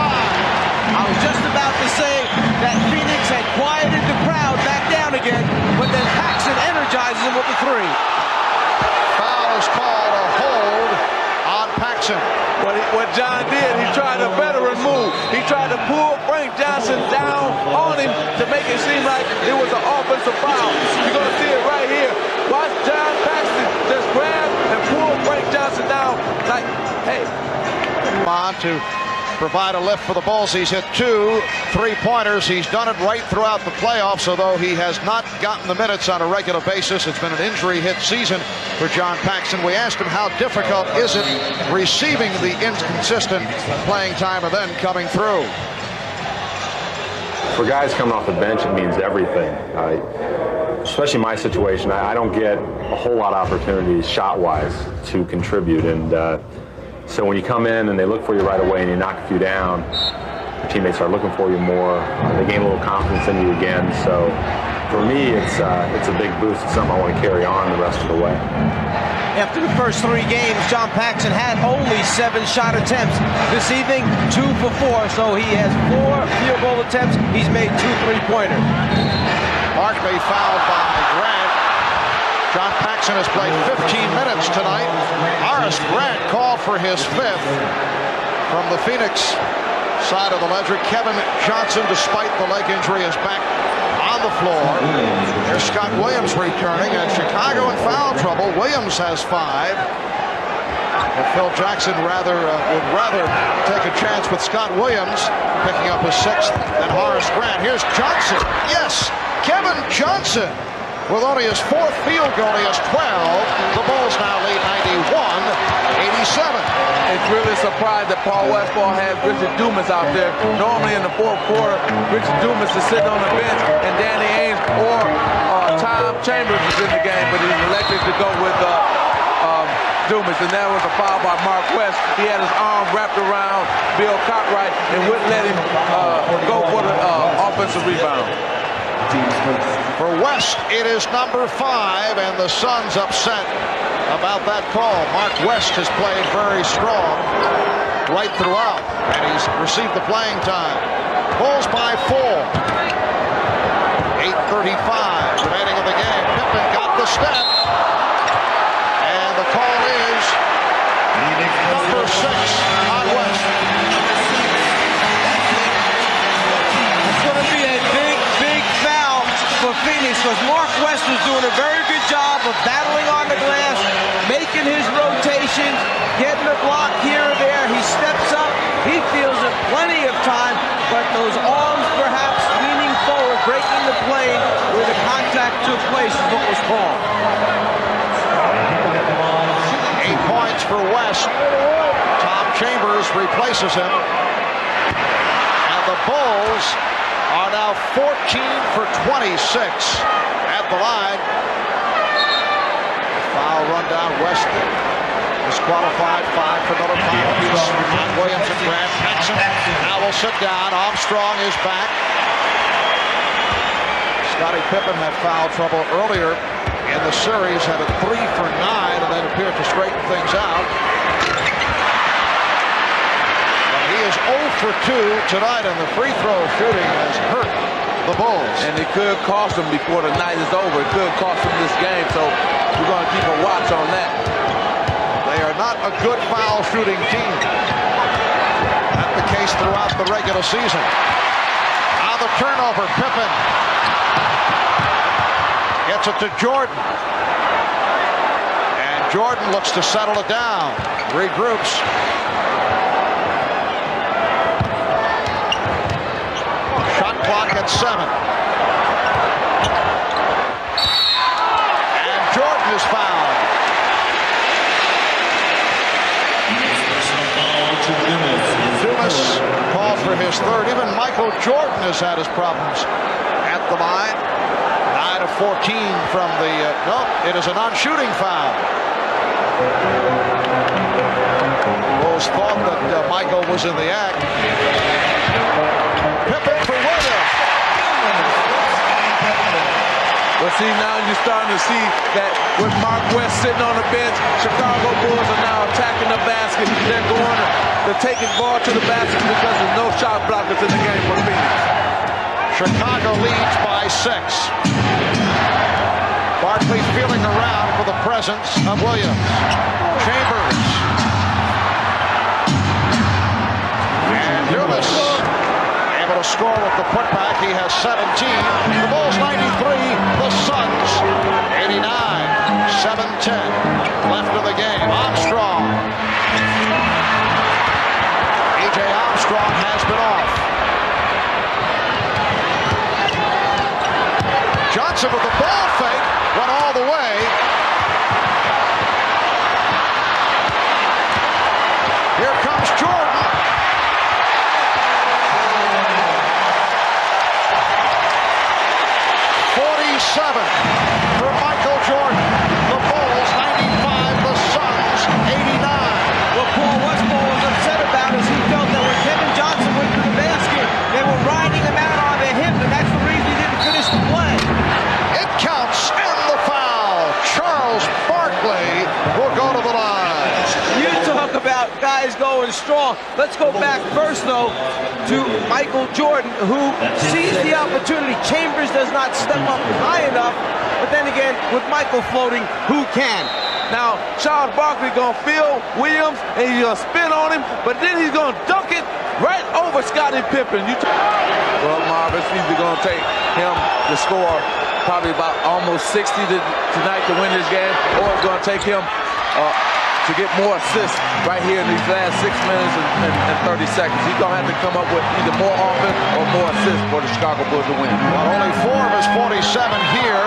I was just about to say that Phoenix had quieted the crowd back down again, but then Paxson energizes him with the three. Foul is called, a hold on Paxson. What John did, he tried a veteran move. He tried to pull Frank Johnson down on him to make it seem like it was an offensive foul. You're going to see it right here. Watch John Paxson just grab and pull Frank Johnson down like, hey. On to provide a lift for the Bulls. He's hit 2 3-pointers. He's done it right throughout the playoffs, although he has not gotten the minutes on a regular basis. It's been an injury-hit season for John Paxson. We asked him how difficult is it receiving the inconsistent playing time and then coming through. For guys coming off the bench, it means everything. Especially my situation, I don't get a whole lot of opportunities shot-wise to contribute, and so when you come in and they look for you right away and you knock a few down, your teammates start looking for you more. They gain a little confidence in you again. So for me, it's a big boost. It's something I want to carry on the rest of the way. After the first 3 games, John Paxson had only 7 shot attempts. This evening, 2 for 4, so he has 4 field goal attempts. He's made 2 3-pointers. Barkley fouled by Grant. John Paxson has played 15 minutes tonight. Horace Grant called for his 5th from the Phoenix side of the ledger. Kevin Johnson, despite the leg injury, is back on the floor. There's Scott Williams returning, and Chicago in foul trouble. Williams has 5. And Phil Jackson would rather take a chance with Scott Williams picking up his 6th than Horace Grant. Here's Johnson. Yes, Kevin Johnson. With only his 4th field goal, he has 12. The Bulls now lead 91-87. It's really surprised that Paul Westphal has Richard Dumas out there. Normally in the 4th quarter, Richard Dumas is sitting on the bench, and Danny Ainge or Tom Chambers is in the game, but he's elected to go with Dumas, and that was a foul by Mark West. He had his arm wrapped around Bill Cartwright and wouldn't let him go for the offensive rebound. For West, it is number 5, and the Suns upset about that call. Mark West has played very strong right throughout, and he's received the playing time. Bulls by 4. 8:35 remaining in the game. Pippen got the step, and the call is number 6 on West. It's going to be a big foul for Phoenix because Mark West is doing a very good job of battling on the glass, making his rotations, getting a block here or there. He steps up. He feels it plenty of time, but those arms perhaps leaning forward, breaking the plane where the contact took place is what was called. 8 points for West. Tom Chambers replaces him. And the Bulls are now 14 for 26 at the line. Foul run down. West disqualified. 5 for Miller. Final piece on Williams and Grant. Paxson now will sit down. Armstrong is back. Scottie Pippen had foul trouble earlier in the series, had a 3 for 9, and then appeared to straighten things out. But he is 0 for 2 tonight, and the free throw shooting has hurt the Bulls. And it could cost them before the night is over. It could cost them this game, so we're going to keep a watch on that. They are not a good foul shooting team. That's the case throughout the regular season. Now the turnover, Pippen gets it to Jordan. And Jordan looks to settle it down. Regroups. Shot clock at 7. And Jordan is fouled. Dumas called for his third. Even Michael Jordan has had his problems at the line. 9 of 14 from the, no, it is a non-shooting foul. Bulls thought that Michael was in the act. Pippen for Williams. Well, see, now you're starting to see that with Mark West sitting on the bench, Chicago Bulls are now attacking the basket. They're going to take it ball to the basket because there's no shot blockers in the game for Phoenix. Chicago leads by 6. Barkley feeling around for the presence of Williams. Chambers. And Dumas able to score with the putback. He has 17. The Bulls 93. The Suns 89. 7-10 left in the game. Armstrong. A.J. Armstrong has been off. Johnson with the ball fake, went all the way. Here comes Jordan. For Michael Jordan. The Bulls 95, the Suns 89. What Paul Westphal was upset about is he felt that when Kevin Johnson went to the basket, they were riding him out on their hip, and that's the reason he didn't finish the play. It counts, and the foul. Charles Barkley will go to the line. You talk about guys going strong. Let's go back first, though, to Michael Jordan, who sees the opportunity. Chambers does not step up high enough, but then again, with Michael floating, who can? Now, Charles Barkley going to feel Williams, and he's going to spin on him, but then he's going to dunk it right over Scottie Pippen. Well, Marv, it's either going to take him to score probably about almost 60 tonight to win this game, or it's going to take him to get more assists right here in these last 6 minutes and 30 seconds. He's going to have to come up with either more offense or more assists for the Chicago Bulls to win. Well, only 4 of his 47 here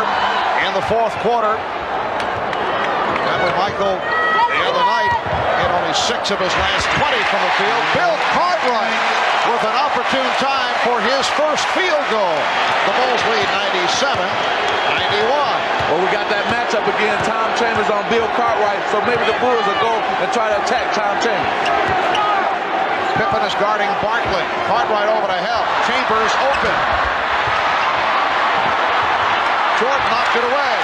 in the fourth quarter. Remember Michael the other night hit only 6 of his last 20 from the field. Bill Cartwright with an opportune time for his first field goal. The Bulls lead 97-91. Well, we got that matchup again. Tom Chambers on Bill Cartwright, so maybe the Bulls will go and try to attack Tom Chambers. Pippen is guarding Barkley. Cartwright over to help. Chambers open. Jordan knocked it away.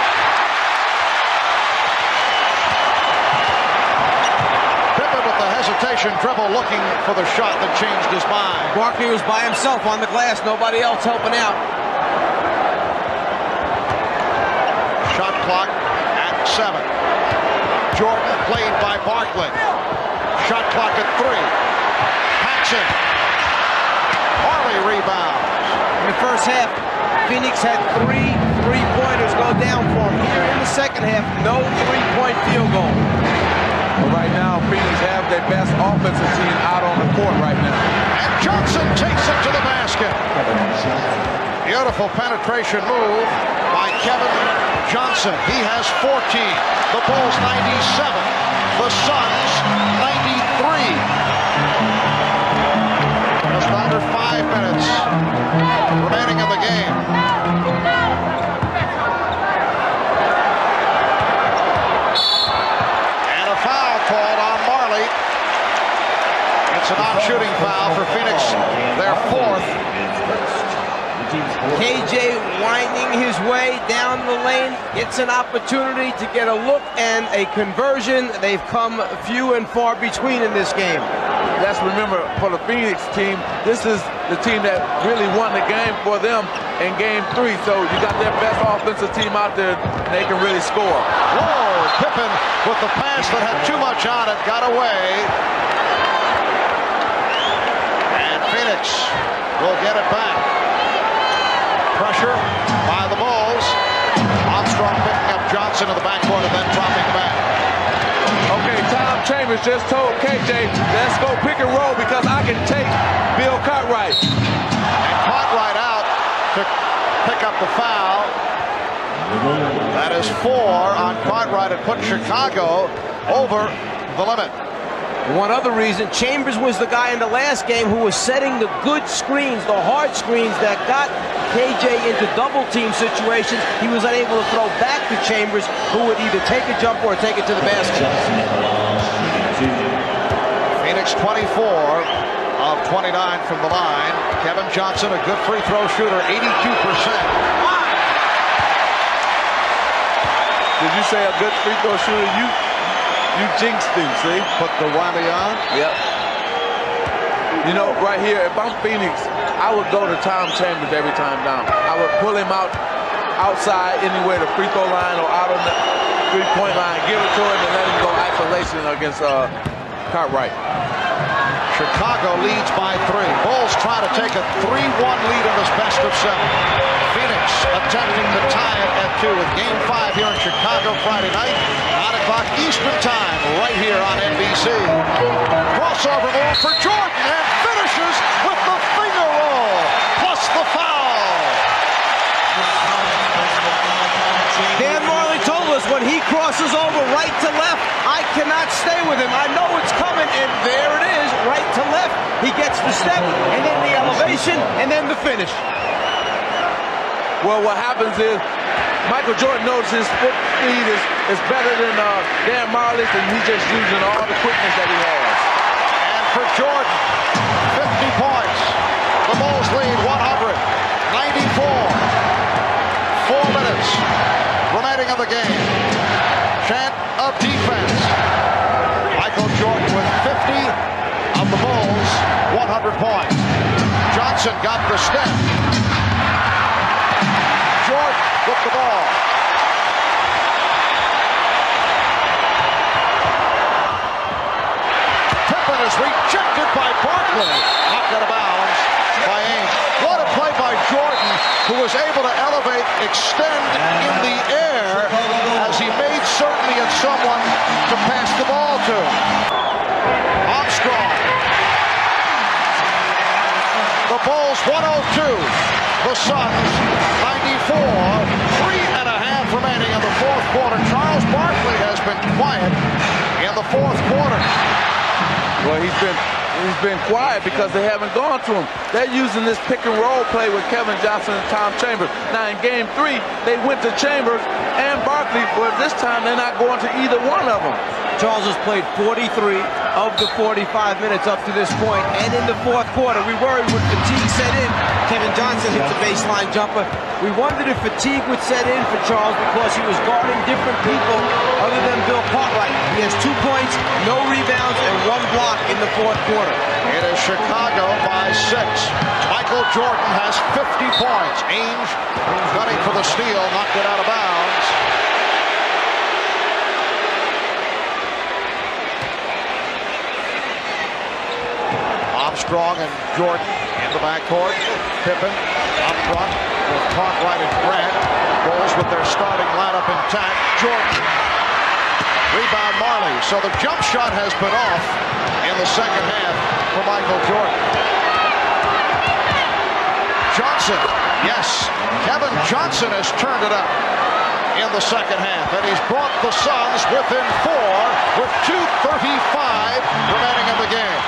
Pippen with the hesitation dribble looking for the shot that changed his mind. Barkley was by himself on the glass, nobody else helping out. Shot clock at 7. Jordan, played by Barkley. Shot clock at 3. Paxson. Marley rebounds. In the first half, Phoenix had 3 3-pointers go down for him. Here in the second half, no 3-point field goal. But right now, Phoenix have their best offensive team out on the court right now. And Johnson takes it to the basket. Beautiful penetration move by Kevin Johnson. He has 14. The Bulls 97. The Suns 93. Just under 5 minutes remaining in the game. And a foul called on Marley. It's a non-shooting foul for Phoenix, their 4th. KJ winding his way down the lane, gets an opportunity to get a look and a conversion. They've come few and far between in this game. Let's remember, for the Phoenix team, this is the team that really won the game for them in Game 3. So you got their best offensive team out there, and they can really score. Whoa, Pippen with the pass that had too much on it, got away. And Phoenix will get it back. Pressure by the Bulls. Armstrong picking up Johnson in the backcourt and then dropping back. Okay, Tom Chambers just told KJ, let's go pick and roll because I can take Bill Cartwright. And Cartwright out to pick up the foul. That is 4 on Cartwright and put Chicago over the limit. One other reason, Chambers was the guy in the last game who was setting the good screens, the hard screens that got KJ into double team situations. He was unable to throw back to Chambers, who would either take a jumper or take it to the basket. Phoenix 24 of 29 from the line. Kevin Johnson, a good free throw shooter, 82%. Did you say a good free throw shooter? You jinxed him, see? Put the whammy on. Yep. You know, right here, if I'm Phoenix, I would go to Tom Chambers every time down. I would pull him out outside anywhere, the free throw line or out on the three-point line, give it to him and let him go isolation against Cartwright. Chicago leads by 3. Bulls try to take a 3-1 lead in this best of 7. Phoenix attempting to tie it at 2 with Game 5 here in Chicago Friday night. 9 o'clock Eastern time right here on NBC. Crossover move for Jordan and finishes with the finger roll plus the foul. Dan Marley told us when he crosses over right to left, I cannot stay with him. I know it's coming, and there it is, right to left. He gets the step, and then the elevation, and then the finish. Well, what happens is Michael Jordan knows his foot speed is better than Dan Marley's, and he's just using all the quickness that he has. And for Jordan, 50 points. The Bulls lead 100-94. 4 minutes remaining of the game. Chant of defense. Michael Jordan with 50 of the Bulls, 100 points. Johnson got the step. Jordan with the ball. Pippen is rejected by Barkley. Knocked out of bounds by Ainge. What a play by Jordan, who was able to elevate, extend in the air as he made certain he had someone to pass the ball to. Armstrong. The Bulls 102. The Suns 94. 3.5 remaining in the 4th quarter. Charles Barkley has been quiet in the 4th quarter. Well, he's been quiet because they haven't gone to him. They're using this pick and roll play with Kevin Johnson and Tom Chambers. Now in Game 3, they went to Chambers and Barkley, but this time they're not going to either one of them. Charles has played 43 of the 45 minutes up to this point, and in the 4th quarter, we worried when fatigue set in. Kevin Johnson hits a baseline jumper. We wondered if fatigue would set in for Charles because he was guarding different people other than Bill Cartwright. He has 2 points, no rebounds, and 1 block in the 4th quarter. It is Chicago by 6. Michael Jordan has 50 points. Ainge gunning for the steal, knocked it out of bounds. Armstrong and Jordan in the backcourt. Pippen up front with Cartwright and Grant. Bulls with their starting lineup intact. Jordan. Rebound Marley. So the jump shot has been off in the second half for Michael Jordan. Johnson. Yes, Kevin Johnson has turned it up in the second half, and he's brought the Suns within 4 with 2:35 remaining in the game.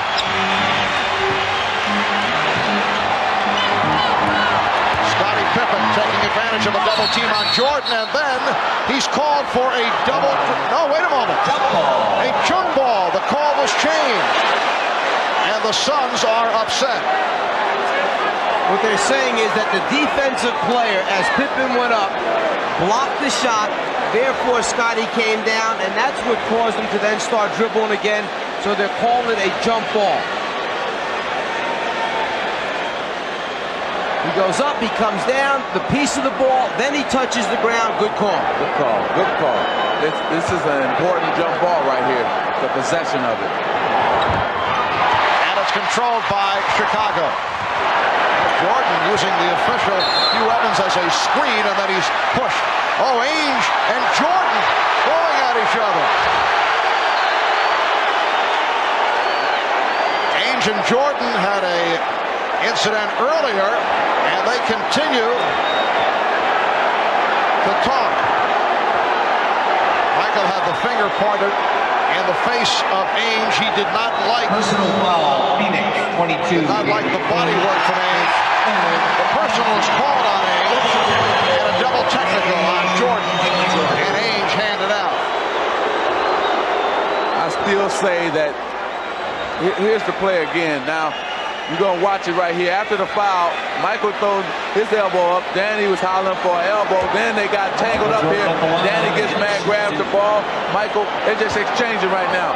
Scottie Pippen taking advantage of a double team on Jordan, and then he's called for a double. No, wait a moment. A jump ball. The call was changed, and the Suns are upset. What they're saying is that the defensive player, as Pippen went up, blocked the shot, therefore Scottie came down, and that's what caused him to then start dribbling again, so they're calling it a jump ball. He goes up, he comes down, the piece of the ball, then he touches the ground. Good call. Good call. Good call. This is an important jump ball right here, the possession of it. And it's controlled by Chicago. Jordan using the official Hugh Evans as a screen, and then he's pushed. Oh, Ainge and Jordan going at each other. Ainge and Jordan had a incident earlier, and they continue to talk. Michael had the finger pointed in the face of Ainge. He did not like personal foul, Phoenix 22. Did not like the body work from Ainge. The personal was called on Ainge and a double technical on Jordan, and Ainge handed out. I still say that here's the play again. Now, you're going to watch it right here. After the foul, Michael throws his elbow up. Danny was hollering for an elbow. Then they got tangled up here. Danny gets mad, grabs the ball. Michael, they're just exchanging right now.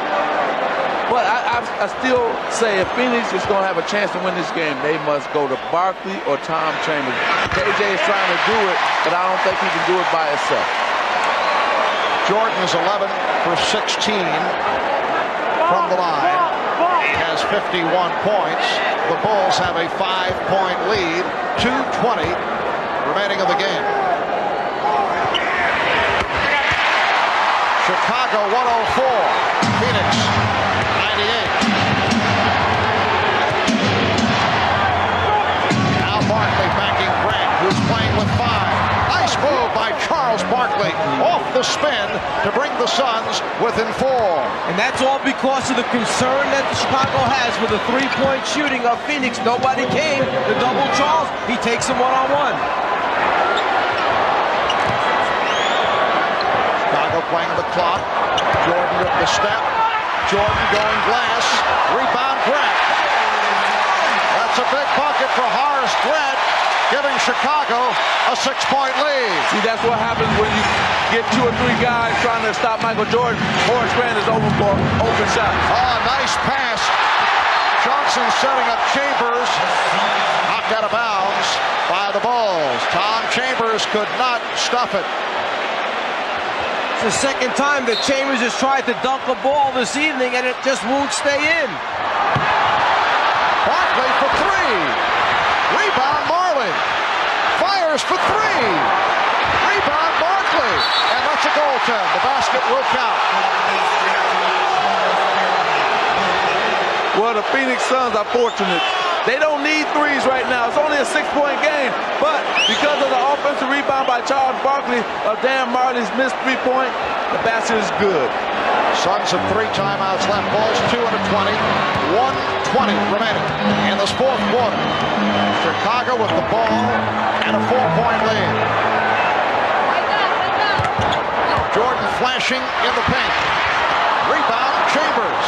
But I still say if Phoenix is going to have a chance to win this game, they must go to Barkley or Tom Chambers. KJ is trying to do it, but I don't think he can do it by himself. Jordan is 11 for 16 from the line. He has 51 points. The Bulls have a 5-point lead. 2:20 remaining in the game. Chicago 104. Phoenix 98. Now Barkley backing Grant, who's playing with 5. Nice move by Charles Barkley off the spin to bring the Suns within 4. And that's all because of the concern that Chicago has with the three-point shooting of Phoenix. Nobody came to double Charles. He takes him one-on-one. Chicago playing the clock. Jordan with the step. Jordan going glass. Rebound Grant. That's a big bucket for Horace Grant, giving Chicago a 6-point lead. See, that's what happens when you get 2 or 3 guys trying to stop Michael Jordan. Horace Grant is open for open shots. Oh, nice pass. Johnson setting up Chambers. Knocked out of bounds by the Bulls. Tom Chambers could not stuff it. It's the second time that Chambers has tried to dunk a ball this evening, and it just won't stay in. Barkley for 3. Rebound Marley. Fires for 3. Rebound Barkley. And that's a goaltend. The basket will count. Well, the Phoenix Suns are fortunate. They don't need threes right now. It's only a 6-point game. But because of the offensive rebound by Charles Barkley of Dan Marley's missed 3-point, the basket is good. Suns have 3 timeouts left. Bulls 2 and a 20. 1:20 remaining in this 4th quarter. Chicago with the ball and a 4-point lead. Jordan flashing in the paint. Rebound Chambers.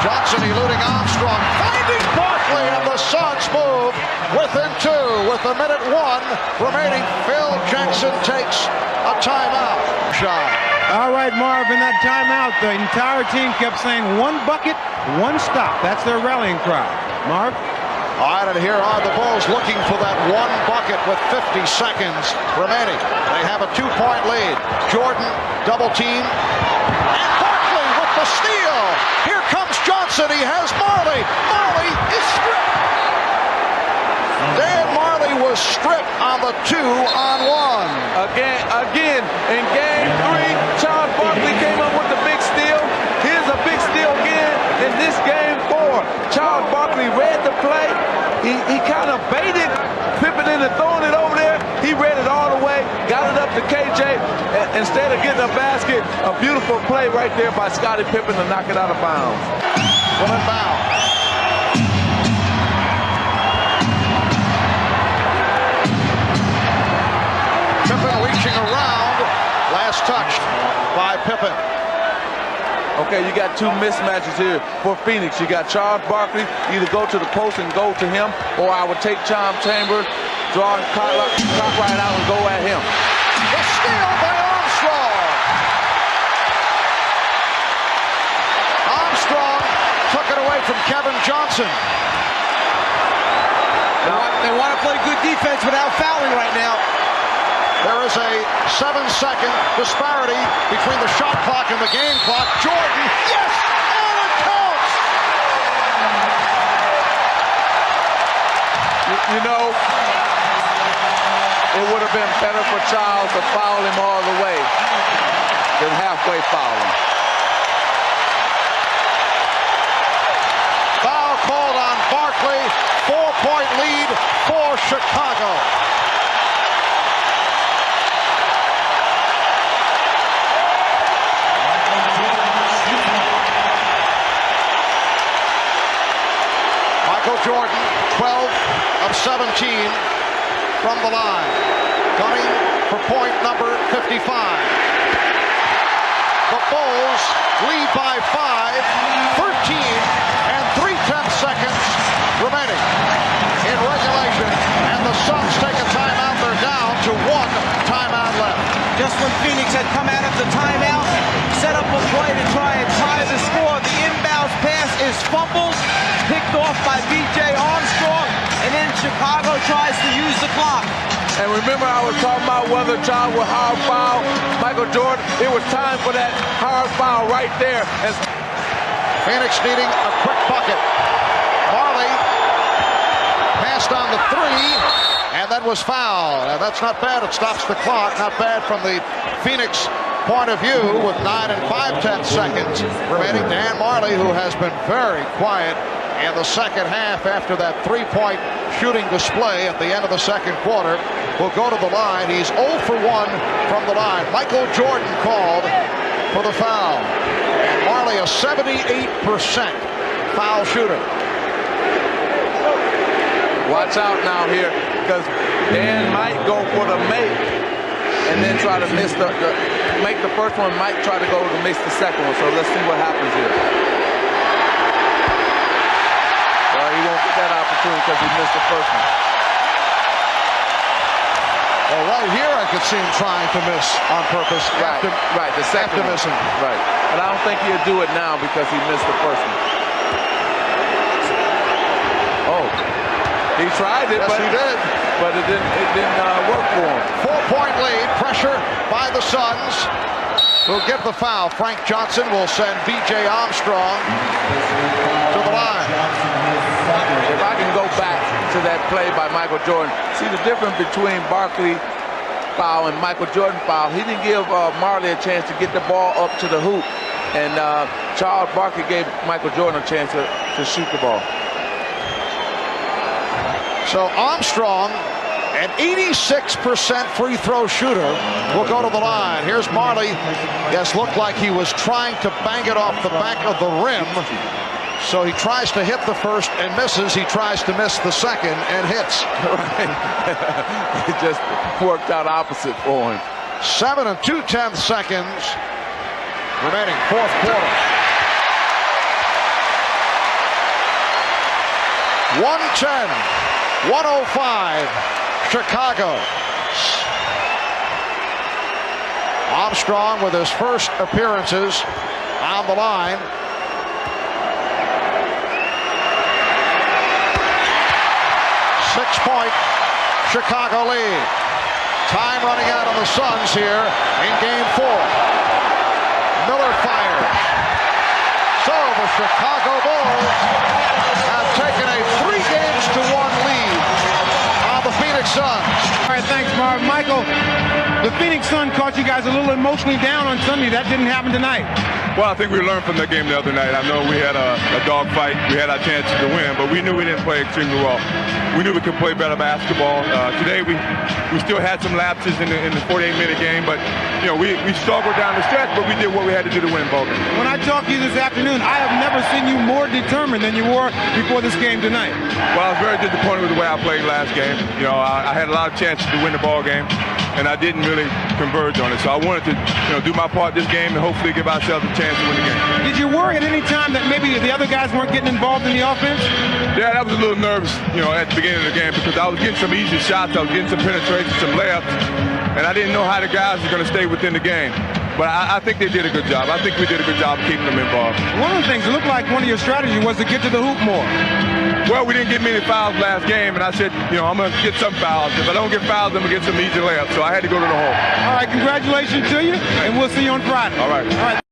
Johnson eluding Armstrong. Finding Barkley, and the Suns move within 2 with 1:01 remaining. Phil Jackson takes a timeout. Shot. All right, Marv, in that timeout, the entire team kept saying 1 bucket, 1 stop. That's their rallying cry. Marv? All right, and here are the Bulls looking for that 1 bucket with 50 seconds remaining. They have a 2-point lead. Jordan double team. And Barkley with the the steal. Here comes Johnson. He has Majerle. Majerle is stripped. Dan Majerle was stripped on the 2-on-1. Again, in game 3, Charles Barkley came up with the big steal. Here's a big steal again in this game 4. Charles Barkley read the play. He kind of baited Pippen into throwing it over there. He read it all the way, got it up to KJ. Instead of getting a basket, a beautiful play right there by Scottie Pippen to knock it out of bounds. Well inbound. Pippen reaching around. Last touched by Pippen. Okay, you got 2 mismatches here for Phoenix. You got Charles Barkley, either go to the post and go to him, or I would take Tom Chambers, draw right out and go at him. The steal by Armstrong. Armstrong took it away from Kevin Johnson. They want to play good defense without fouling right now. There is a 7-second disparity between the shot clock and the game clock. Jordan, yes, and it counts. You know, it would have been better for Charles to foul him all the way than halfway fouling. Foul called on Barkley. 4-point lead for Chicago. Michael Jordan, 12 of 17 from the line. Gunning for point number 55. The Bulls lead by 5, 13 and 3/10 seconds remaining in regulation. And the Suns take a timeout. They're down to 1 timeout left. Just when Phoenix had come out of the timeout, set up a play to try and tie the score. The inbounds pass is fumbled, picked off by B.J. Armstrong, and then Chicago tries to use the clock. And remember, I was talking about whether Charles would hard foul Michael Jordan. It was time for that hard foul right there. And Phoenix needing a quick bucket. Majerle passed on the 3, and that was fouled. And that's not bad. It stops the clock. Not bad from the Phoenix point of view with 9 and 5/10 seconds remaining. Dan Majerle, who has been very quiet in the second half after that 3-point shooting display at the end of the second quarter, will go to the line. He's 0 for 1 from the line. Michael Jordan called for the foul. And Majerle, a 78% foul shooter. watch out now here, because Dan might go for the make and then try to miss make the first one, might try to go to miss the second one. So let's see what happens here. Well, he won't get that opportunity because he missed the first one. Well, right here I could see him trying to miss on purpose. Right, the second after missing. Right, but I don't think he'll do it now because he missed the first one. Oh, he tried it, yes, but he did. But it didn't work for him. 4-point lead, pressure by the Suns. Will get the foul. Frank Johnson will send B.J. Armstrong to the line. If I can go back to that play by Michael Jordan, see the difference between Barkley foul and Michael Jordan foul. He didn't give Majerle a chance to get the ball up to the hoop, and Charles Barkley gave Michael Jordan a chance to shoot the ball. So Armstrong, an 86% free throw shooter, will go to the line. Here's Majerle. Yes, looked like he was trying to bang it off the back of the rim. So he tries to hit the first and misses. He tries to miss the second and hits. It just worked out opposite for him. 7 2/10 seconds remaining, fourth quarter. 110, 105, Chicago. Armstrong with his first appearances on the line. Six-point Chicago lead. Time running out on the Suns here in game 4. Miller fires. Chicago Bulls have taken a 3-1 lead on the Phoenix Suns. All right, thanks, Marv. Michael, the Phoenix Sun caught you guys a little emotionally down on Sunday. That didn't happen tonight. Well, I think we learned from that game the other night. I know we had a dog fight. We had our chances to win, but we knew we didn't play extremely well. We knew we could play better basketball. Today we still had some lapses in the 48-minute game, but you know we struggled down the stretch, but we did what we had to do to win both. When I talked to you this afternoon, I have never seen you more determined than you were before this game tonight. Well, I was very disappointed with the way I played last game. You know, I had a lot of chances to win the ball game, and I didn't really converge on it. So I wanted to, do my part this game and hopefully give ourselves a chance to win the game. Did you worry at any time that maybe the other guys weren't getting involved in the offense? Yeah, I was a little nervous, at the beginning of the game because I was getting some easy shots, I was getting some penetration, some layups, and I didn't know how the guys were going to stay within the game. But I think they did a good job. I think we did a good job of keeping them involved. One of the things, it looked like one of your strategies was to get to the hoop more. Well, we didn't get many fouls last game, and I said, I'm going to get some fouls. If I don't get fouls, I'm going to get some easy layups. So I had to go to the hole. All right, congratulations to you, and we'll see you on Friday. All right.